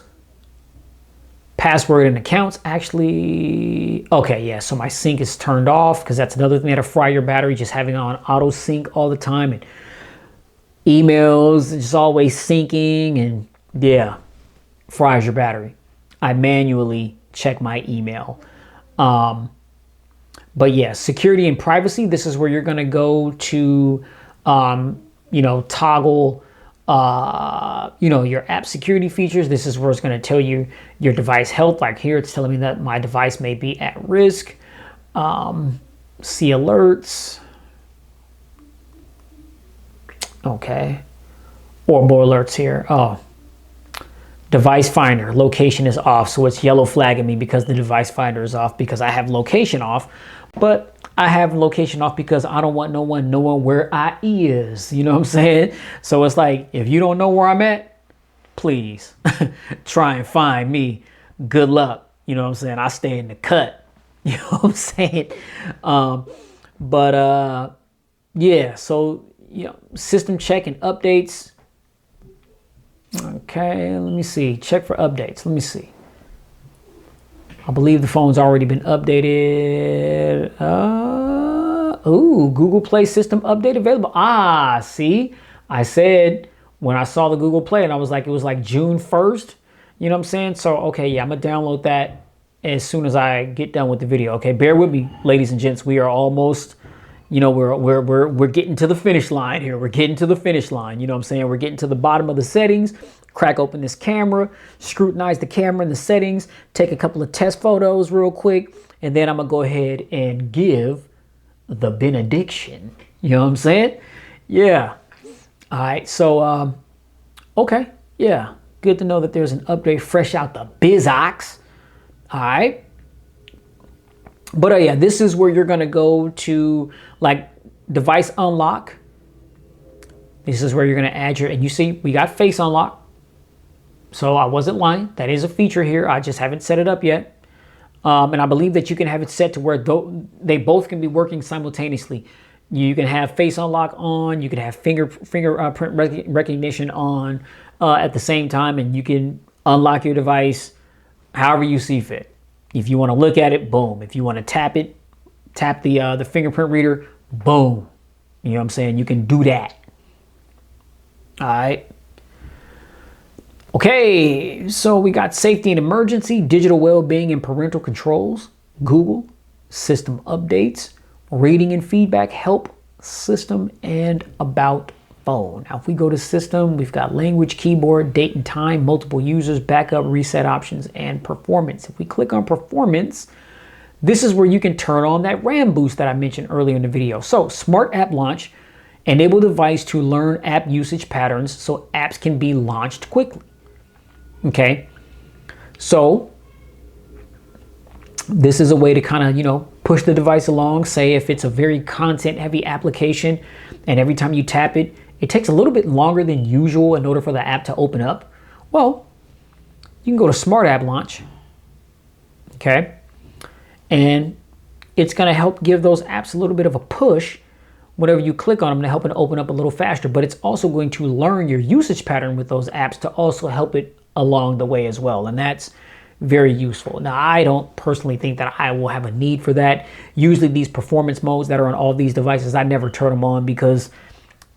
password and accounts, actually, okay, yeah, so my sync is turned off because that's another thing that'll fry your battery, just having on auto sync all the time. And emails just always syncing, and yeah, fries your battery. I manually check my email. But yeah, security and privacy, this is where you're going to go to, toggle, your app security features. This is where it's going to tell you your device health. Like here, it's telling me that my device may be at risk. See alerts. Okay. Or more alerts here. Oh, device finder, location is off. So it's yellow flagging me because the device finder is off, because I have location off. But I have location off because I don't want no one knowing where I is. You know what I'm saying? So it's like, if you don't know where I'm at, please try and find me. Good luck. You know what I'm saying? I stay in the cut. You know what I'm saying? Yeah, so, system check and updates. Okay, let me see. Check for updates. Let me see. I believe the phone's already been updated. Google Play system update available. See, I said when I saw the Google Play, and I was like, it was like June 1st. You know what I'm saying? So, okay, yeah, I'm going to download that as soon as I get done with the video. Okay, bear with me, ladies and gents. We are almost, we're getting to the finish line here. We're getting to the finish line. You know what I'm saying? We're getting to the bottom of the settings. Crack open this camera, scrutinize the camera and the settings, take a couple of test photos real quick, and then I'm going to go ahead and give the benediction. You know what I'm saying? Yeah. All right. So, okay. Yeah. Good to know that there's an update fresh out the BizOx. All right. But yeah, this is where you're going to go to like device unlock. This is where you're going to add and you see we got face unlock. So I wasn't lying. That is a feature here. I just haven't set it up yet. And I believe that you can have it set to where they both can be working simultaneously. You can have face unlock on. You can have fingerprint recognition on at the same time. And you can unlock your device however you see fit. If you want to look at it, boom. If you want to tap the fingerprint reader, boom. You know what I'm saying? You can do that. All right. Okay, so we got safety and emergency, digital well-being and parental controls, Google, system updates, rating and feedback, help, system, and about phone. Now, if we go to system, we've got language, keyboard, date and time, multiple users, backup, reset options, and performance. If we click on performance, this is where you can turn on that RAM boost that I mentioned earlier in the video. So, smart app launch, enable device to learn app usage patterns so apps can be launched quickly. Okay, so this is a way to kind of, push the device along. Say if it's a very content heavy application and every time you tap it, it takes a little bit longer than usual in order for the app to open up. Well, you can go to Smart App Launch. Okay, and it's going to help give those apps a little bit of a push whenever you click on them to help it open up a little faster. But it's also going to learn your usage pattern with those apps to also help it along the way as well, and that's very useful. Now, I don't personally think that I will have a need for that. Usually these performance modes that are on all these devices, I never turn them on because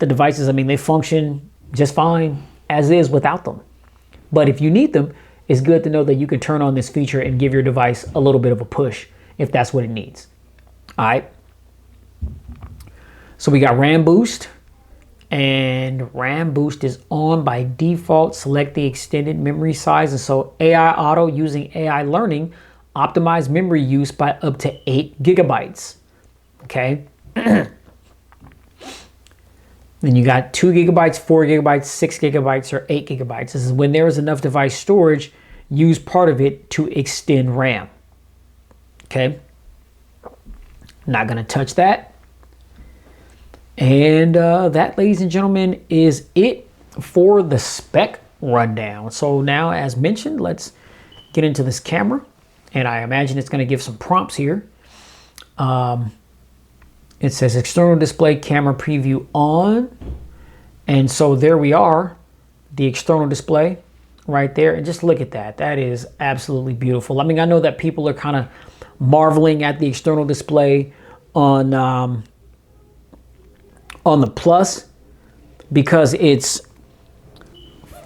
the devices, they function just fine as is without them. But if you need them, it's good to know that you can turn on this feature and give your device a little bit of a push if that's what it needs. All right, so we got RAM boost. And RAM boost is on by default. Select the extended memory size. And so AI Auto, using AI learning, optimize memory use by up to 8 gigabytes. Okay. Then you got 2 gigabytes, 4 gigabytes, 6 gigabytes, or 8 gigabytes. This is when there is enough device storage, use part of it to extend RAM. Okay. Not going to touch that. And that, ladies and gentlemen, is it for the spec rundown. So now, as mentioned, let's get into this camera. And I imagine it's going to give some prompts here. It says external display camera preview on. And so there we are, the external display right there. And just look at that. That is absolutely beautiful. I know that people are kind of marveling at the external display on the Plus, because it's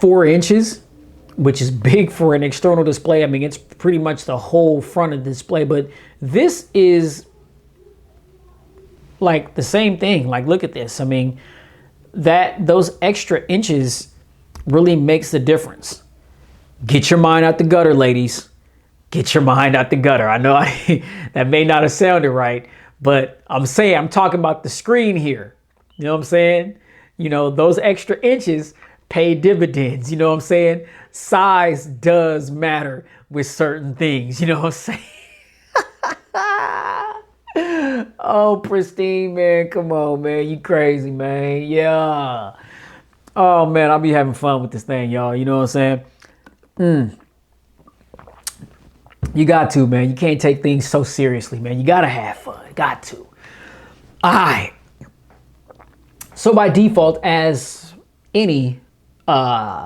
4 inches, which is big for an external display. I mean, it's pretty much the whole front of the display, but this is like the same thing. Like, look at this. I mean, those extra inches really makes the difference. Get your mind out the gutter, ladies. Get your mind out the gutter. I know that may not have sounded right, but I'm talking about the screen here. You know what I'm saying? You know, those extra inches pay dividends. You know what I'm saying? Size does matter with certain things. You know what I'm saying? Oh, Pristine, man. Come on, man. You crazy, man. Yeah. Oh, man. I'll be having fun with this thing, y'all. You know what I'm saying? You got to, man. You can't take things so seriously, man. You got to have fun. Got to. All right. So by default, as any viewfinder,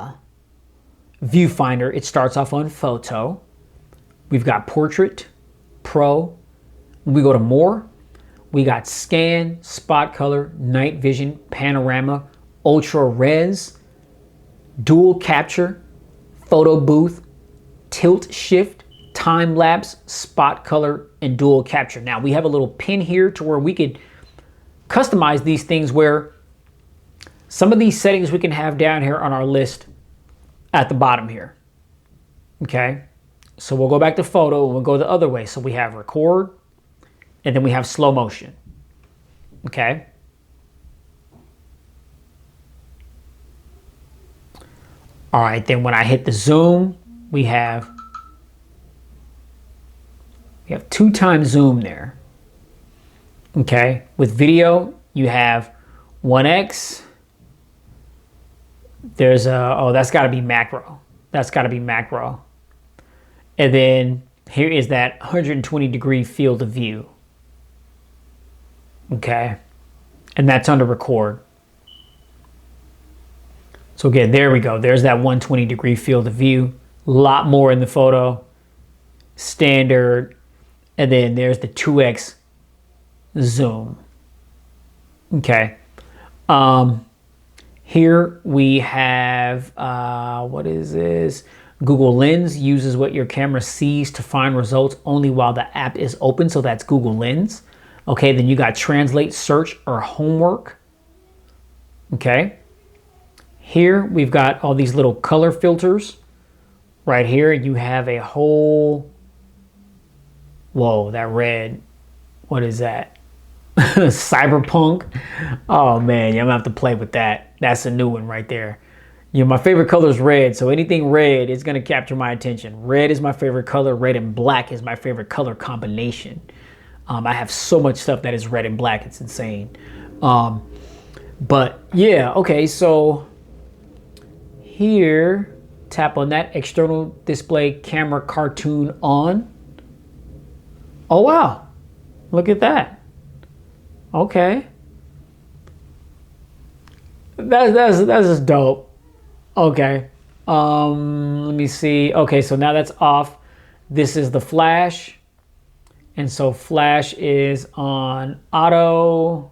it starts off on photo. We've got portrait, pro. When we go to more, we got scan, spot color, night vision, panorama, ultra res, dual capture, photo booth, tilt shift, time lapse, spot color, and dual capture. Now we have a little pin here to where we could customize these things, where some of these settings we can have down here on our list at the bottom here. Okay, so we'll go back to photo and we'll go the other way. So we have record, and then we have slow motion. Okay. All right, then when I hit the zoom, we have 2 times zoom there. Okay, with video, you have 1x. There's that's gotta be macro. That's gotta be macro. And then here is that 120 degree field of view. Okay, and that's under record. So again, there we go. There's that 120 degree field of view. A lot more in the photo. Standard. And then there's the 2x zoom. Okay. Here we have, what is this? Google Lens uses what your camera sees to find results only while the app is open. So that's Google Lens. Okay, then you got translate, search, or homework. Okay. Here we've got all these little color filters. Right here you have a whole, whoa, that red, what is that? Cyberpunk. Oh man, I'm gonna have to play with that. That's a new one right there. You know, my favorite color is red, so anything red is gonna capture my attention. Red is my favorite color. Red and black is my favorite color combination. I have so much stuff that is red and black, it's insane. But yeah, okay, so here, tap on that external display camera cartoon on. Oh wow, look at that. Okay, that's just dope. Okay, let me see. Okay, so now that's off. This is the flash, and so flash is on auto.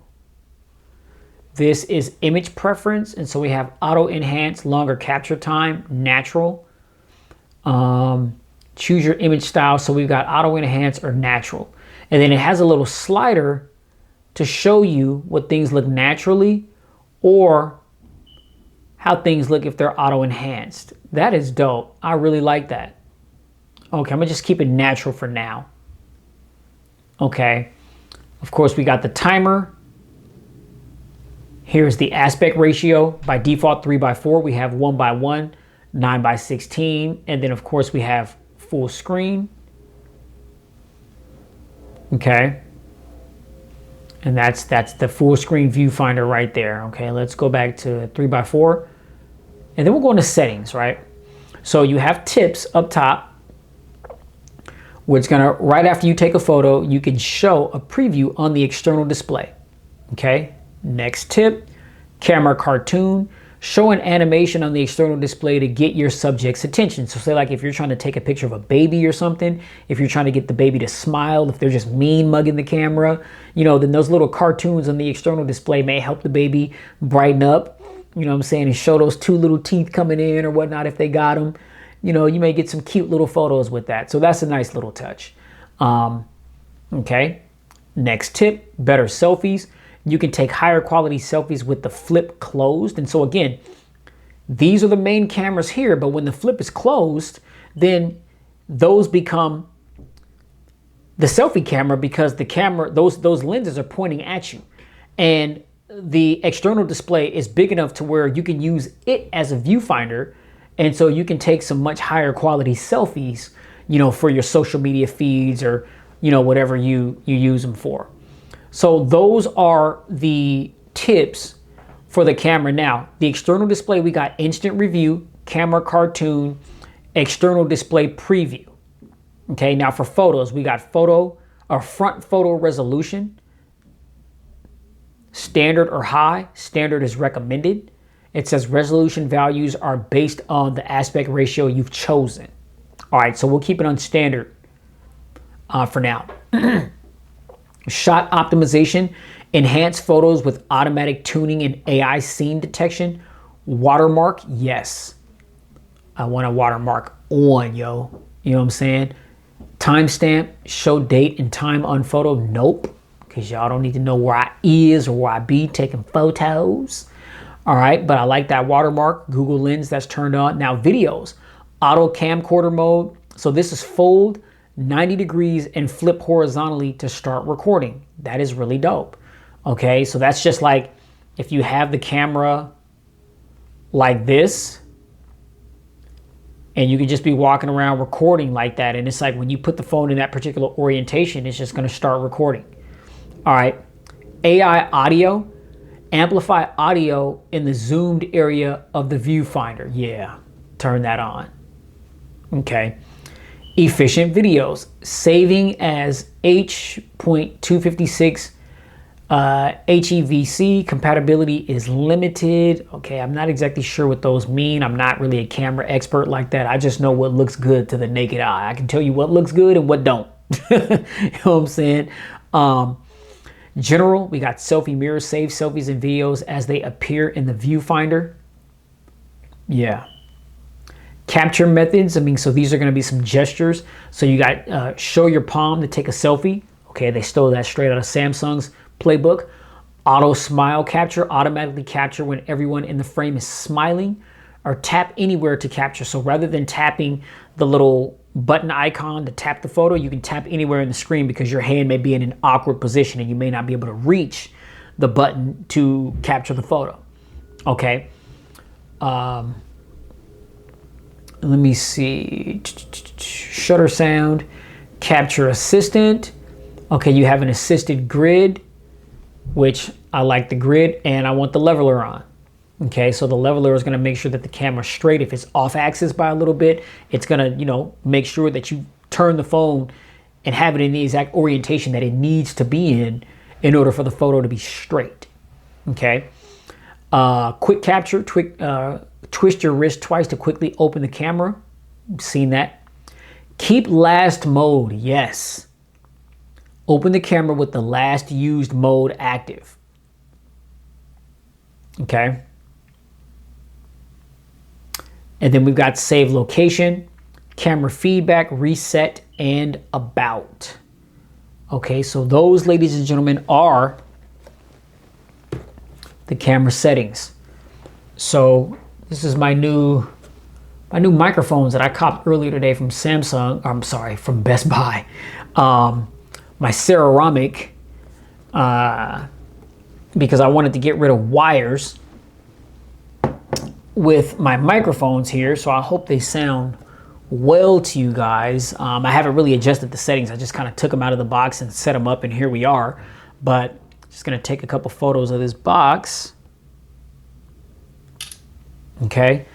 This is image preference, and so we have auto enhance, longer capture time, natural. Choose your image style, so we've got auto enhance or natural. And then it has a little slider to show you what things look naturally or how things look if they're auto enhanced. That is dope. I really like that. Okay, I'm gonna just keep it natural for now. Okay, of course we got the timer. Here's the aspect ratio. By default 3:4. We have 1:1, 9:16, and then of course we have full screen. Okay, and that's the full screen viewfinder right there. Okay, let's go back to 3:4, and then we'll go into settings, right? So you have tips up top, where it's gonna, right after you take a photo, you can show a preview on the external display. Okay, next tip, camera cartoon. Show an animation on the external display to get your subject's attention. So say like if you're trying to take a picture of a baby or something, if you're trying to get the baby to smile, if they're just mean mugging the camera, you know, then those little cartoons on the external display may help the baby brighten up. you know what I'm saying, and show those two little teeth coming in or whatnot if they got them. You know, you may get some cute little photos with that. So that's a nice little touch. Okay. Next tip, better selfies. You can take higher quality selfies with the flip closed. And so again, these are the main cameras here, but when the flip is closed, then those become the selfie camera, because the camera, those lenses are pointing at you. And the external display is big enough to where you can use it as a viewfinder. And so you can take some much higher quality selfies, you know, for your social media feeds or, you know, whatever you use them for. So those are the tips for the camera. Now, the external display, we got instant review, camera cartoon, external display preview. Okay, now for photos, we got front photo resolution, standard or high. Standard is recommended. It says resolution values are based on the aspect ratio you've chosen. All right, so we'll keep it on standard for now. Shot optimization, enhance photos with automatic tuning and AI scene detection. Watermark, yes. I want a watermark on, yo. You know what I'm saying? Timestamp, show date and time on photo. Nope, because y'all don't need to know where I is or where I be taking photos. All right, but I like that watermark. Google Lens, that's turned on. Now videos, auto camcorder mode. So this is fold 90 degrees and flip horizontally to start recording. That is really dope. Okay, so that's just like if you have the camera like this and you can just be walking around recording like that. And it's like when you put the phone in that particular orientation, it's just gonna start recording. All right, AI audio. Amplify audio in the zoomed area of the viewfinder. Yeah, turn that on. Okay. Efficient videos. Saving as H.256 HEVC. Compatibility is limited. Okay, I'm not exactly sure what those mean. I'm not really a camera expert like that. I just know what looks good to the naked eye. I can tell you what looks good and what don't. You know what I'm saying? General, we got selfie mirror, save selfies and videos as they appear in the viewfinder. Yeah. Capture methods, I mean, so these are going to be some gestures. So you got show your palm to take a selfie. Okay, they stole that straight out of Samsung's playbook. Auto smile capture, automatically capture when everyone in the frame is smiling, or tap anywhere to capture. So rather than tapping the little button icon to tap the photo, you can tap anywhere in the screen because your hand may be in an awkward position and you may not be able to reach the button to capture the photo. Okay. Let me see. Shutter sound, capture assistant. Okay, you have an assisted grid, which I like the grid, and I want the leveler on. Okay, so the leveler is going to make sure that the camera's straight. If it's off axis by a little bit, it's going to, you know, make sure that you turn the phone and have it in the exact orientation that it needs to be in order for the photo to be straight. Okay. Quick capture, twist your wrist twice to quickly open the camera. Seen that. Keep last mode, yes. Open the camera with the last used mode active. Okay. And then we've got save location, camera feedback, reset, and about. Okay, so those, ladies and gentlemen, are the camera settings. So this is my new microphones that I copped earlier today from Samsung. I'm sorry, from Best Buy. My ceramic, because I wanted to get rid of wires with my microphones here, so I hope they sound well to you guys. I haven't really adjusted the settings. I just kind of took them out of the box and set them up, and here we are. But just gonna take a couple photos of this box. Okay,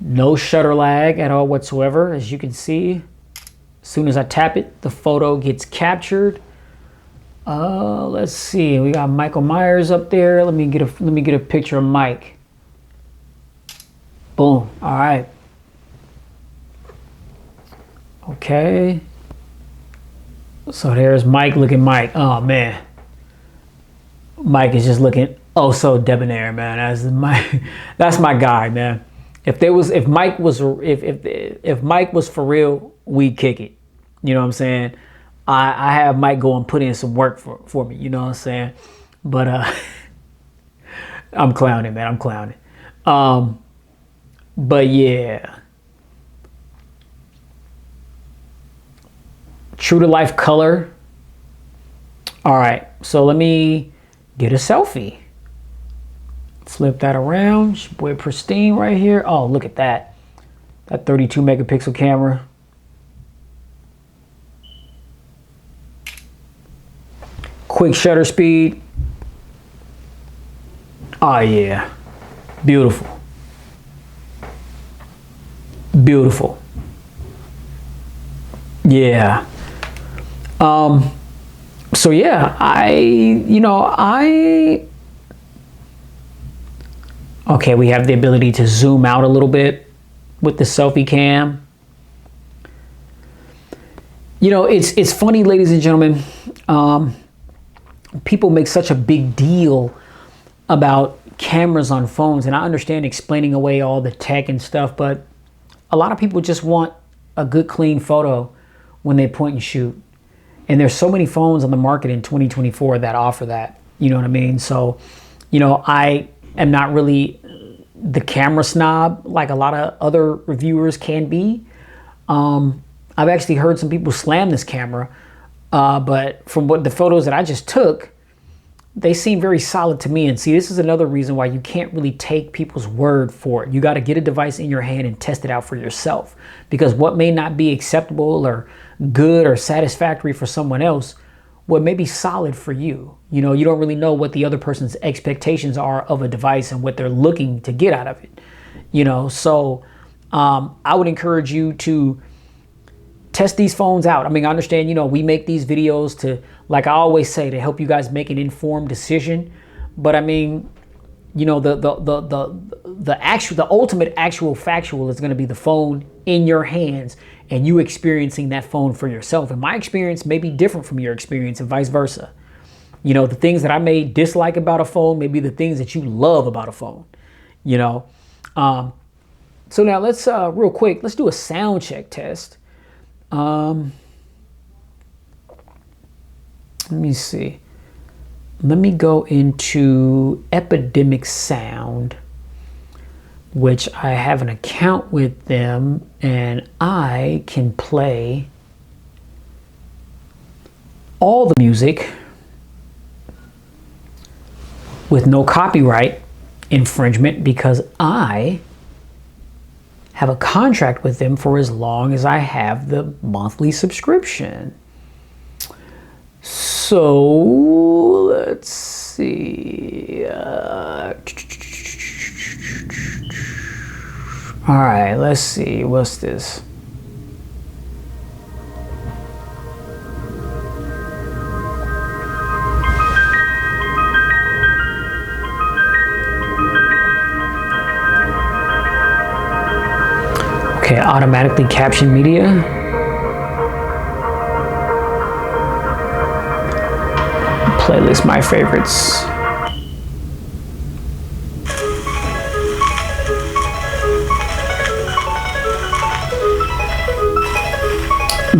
no shutter lag at all whatsoever. As you can see, as soon as I tap it, the photo gets captured. Let's see, we got Michael Myers up there. Let me get a picture of Mike. Boom. All right. Okay. So there's Mike looking Mike. Oh man. Mike is just looking Oh, so debonair, man. That's my guy, man. If Mike was for real, we'd kick it. You know what I'm saying? I have Mike go and put in some work for me. You know what I'm saying? But I'm clowning, man. I'm clowning. But yeah, true to life color. All right, so let me get a selfie. Flip that around. Boy, pristine right here. Oh, look at that. That 32 megapixel camera. Quick shutter speed. Oh yeah. Beautiful. Beautiful. Yeah. So yeah, okay, we have the ability to zoom out a little bit with the selfie cam. You know, it's funny, ladies and gentlemen. People make such a big deal about cameras on phones, and I understand explaining away all the tech and stuff, but a lot of people just want a good, clean photo when they point and shoot. And there's so many phones on the market in 2024 that offer that. You know what I mean? So, I am not really the camera snob like a lot of other reviewers can be. I've actually heard some people slam this camera, but from what the photos that I just took, they seem very solid to me. And see, this is another reason why you can't really take people's word for it. You got to get a device in your hand and test it out for yourself, because what may not be acceptable or good or satisfactory for someone else, what may be solid for you. You don't really know what the other person's expectations are of a device and what they're looking to get out of it. So I would encourage you to test these phones out. I mean, I understand, we make these videos to, like I always say, to help you guys make an informed decision. But I mean, the ultimate actual factual is going to be the phone in your hands and you experiencing that phone for yourself. And my experience may be different from your experience and vice versa. The things that I may dislike about a phone may be the things that you love about a phone, So now let's, real quick, let's do a sound check test. Let me see. Let me go into Epidemic Sound, which I have an account with them, and I can play all the music with no copyright infringement because I have a contract with them for as long as I have the monthly subscription. So let's see. All right, let's see. What's this? Okay, automatically caption media. Playlist my favorites.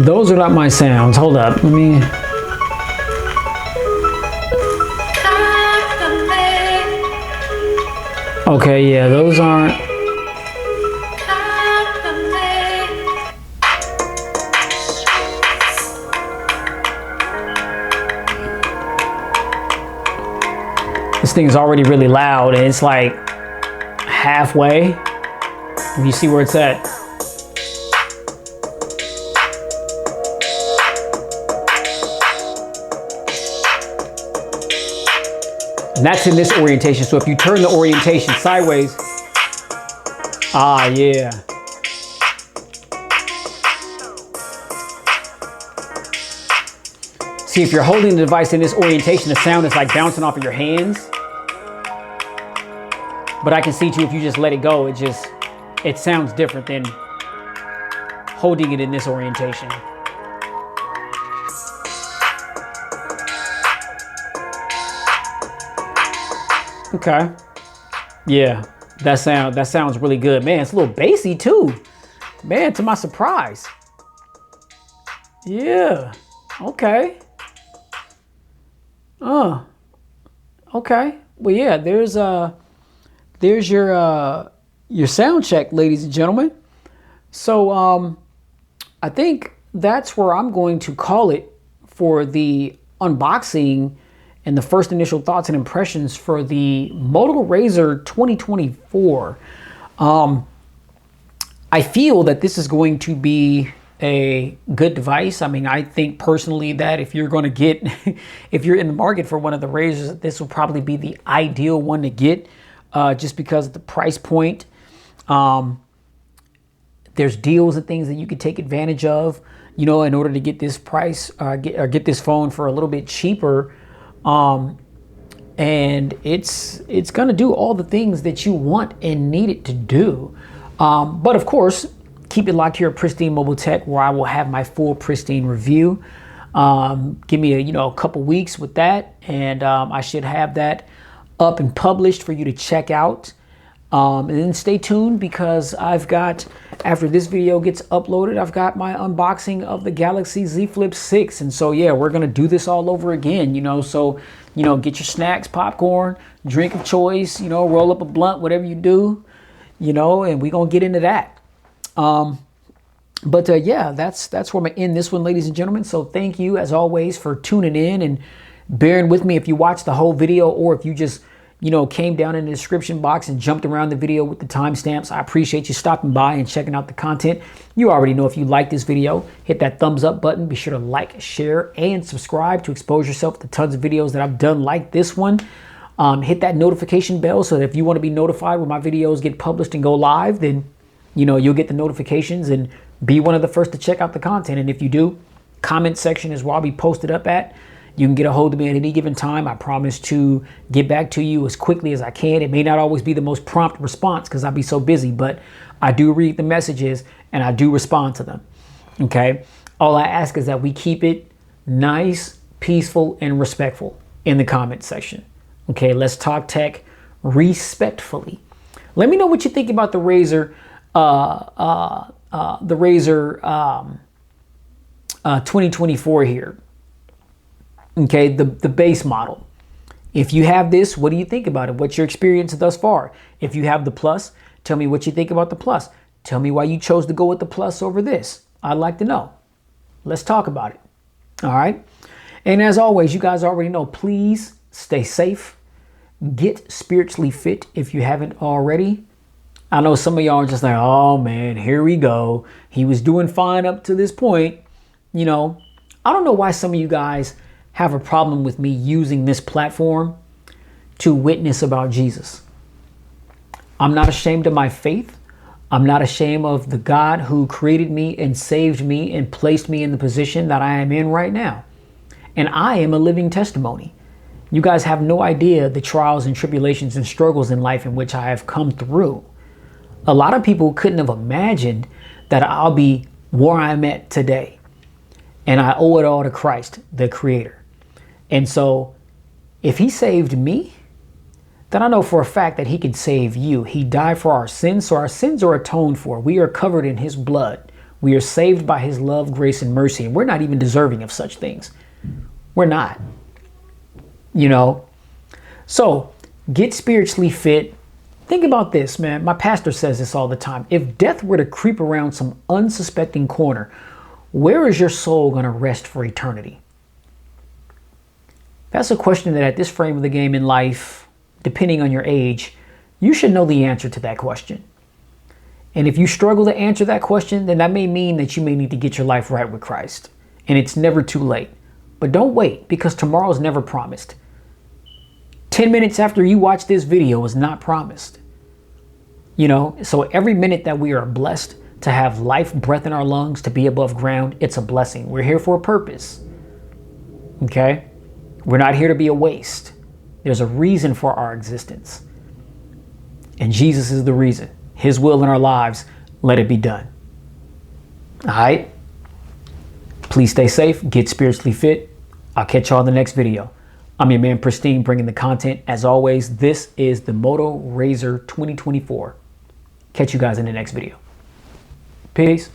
Those are not my sounds. Hold up. Let me. Okay, yeah, those aren't. This thing is already really loud, and it's like halfway. If you see where it's at. And that's in this orientation. So if you turn the orientation sideways, yeah. See, if you're holding the device in this orientation, the sound is like bouncing off of your hands. But I can see too, if you just let it go, it sounds different than holding it in this orientation. Okay. Yeah, that sounds really good, man. It's a little bassy too, man. To my surprise. Yeah. Okay. Okay. Well, yeah. There's your sound check, ladies and gentlemen. So I think that's where I'm going to call it for the unboxing and the first initial thoughts and impressions for the Moto Razr 2024. I feel that this is going to be a good device. I mean, I think personally that if you're going to get, if you're in the market for one of the Razrs, this will probably be the ideal one to get, just because of the price point. There's deals and things that you could take advantage of, you know, in order to get this price, get this phone for a little bit cheaper. And it's going to do all the things that you want and need it to do. But of course, keep it locked here at Pristine Mobile Tech, where I will have my full pristine review. Give me a couple weeks with that, and I should have that up and published for you to check out. And then stay tuned, because I've got, after this video gets uploaded, I've got my unboxing of the Galaxy Z Flip 6. And so, yeah, we're going to do this all over again, So, get your snacks, popcorn, drink of choice, roll up a blunt, whatever you do, and we're going to get into that. Yeah, that's where I'm going to end this one, ladies and gentlemen. So thank you, as always, for tuning in and bearing with me if you watched the whole video, or if you just came down in the description box and jumped around the video with the timestamps. I appreciate you stopping by and checking out the content. You already know, if you like this video, hit that thumbs up button. Be sure to like, share, and subscribe to expose yourself to tons of videos that I've done like this one. Hit that notification bell so that if you want to be notified when my videos get published and go live, then you'll get the notifications and be one of the first to check out the content. And if you do, comment section is where I'll be posted up at. You can get a hold of me at any given time. I promise to get back to you as quickly as I can. It may not always be the most prompt response because I'll be so busy, but I do read the messages and I do respond to them. Okay. All I ask is that we keep it nice, peaceful, and respectful in the comment section. Okay. Let's talk tech respectfully. Let me know what you think about the Razr, 2024 here. Okay, the base model. If you have this, what do you think about it? What's your experience thus far? If you have the Plus, tell me what you think about the Plus. Tell me why you chose to go with the Plus over this. I'd like to know. Let's talk about it. All right. And as always, you guys already know, please stay safe. Get spiritually fit if you haven't already. I know some of y'all are just like, oh man, here we go. He was doing fine up to this point. I don't know why some of you guys have a problem with me using this platform to witness about Jesus. I'm not ashamed of my faith. I'm not ashamed of the God who created me and saved me and placed me in the position that I am in right now. And I am a living testimony. You guys have no idea the trials and tribulations and struggles in life in which I have come through. A lot of people couldn't have imagined that I'll be where I'm at today. And I owe it all to Christ, the Creator. And so if he saved me, then I know for a fact that he can save you. He died for our sins, so our sins are atoned for. We are covered in his blood. We are saved by his love, grace, and mercy. And we're not even deserving of such things. We're not. So get spiritually fit. Think about this, man. My pastor says this all the time. If death were to creep around some unsuspecting corner, where is your soul going to rest for eternity? That's a question that at this frame of the game in life, depending on your age, you should know the answer to that question. And if you struggle to answer that question, then that may mean that you may need to get your life right with Christ. And it's never too late. But don't wait, because tomorrow is never promised. 10 minutes after you watch this video is not promised. So every minute that we are blessed to have life, breath in our lungs, to be above ground, it's a blessing. We're here for a purpose. Okay? We're not here to be a waste. There's a reason for our existence. And Jesus is the reason. His will in our lives, let it be done. All right? Please stay safe, get spiritually fit. I'll catch y'all in the next video. I'm your man Pristine, bringing the content. As always, this is the Moto Razr 2024. Catch you guys in the next video. Peace.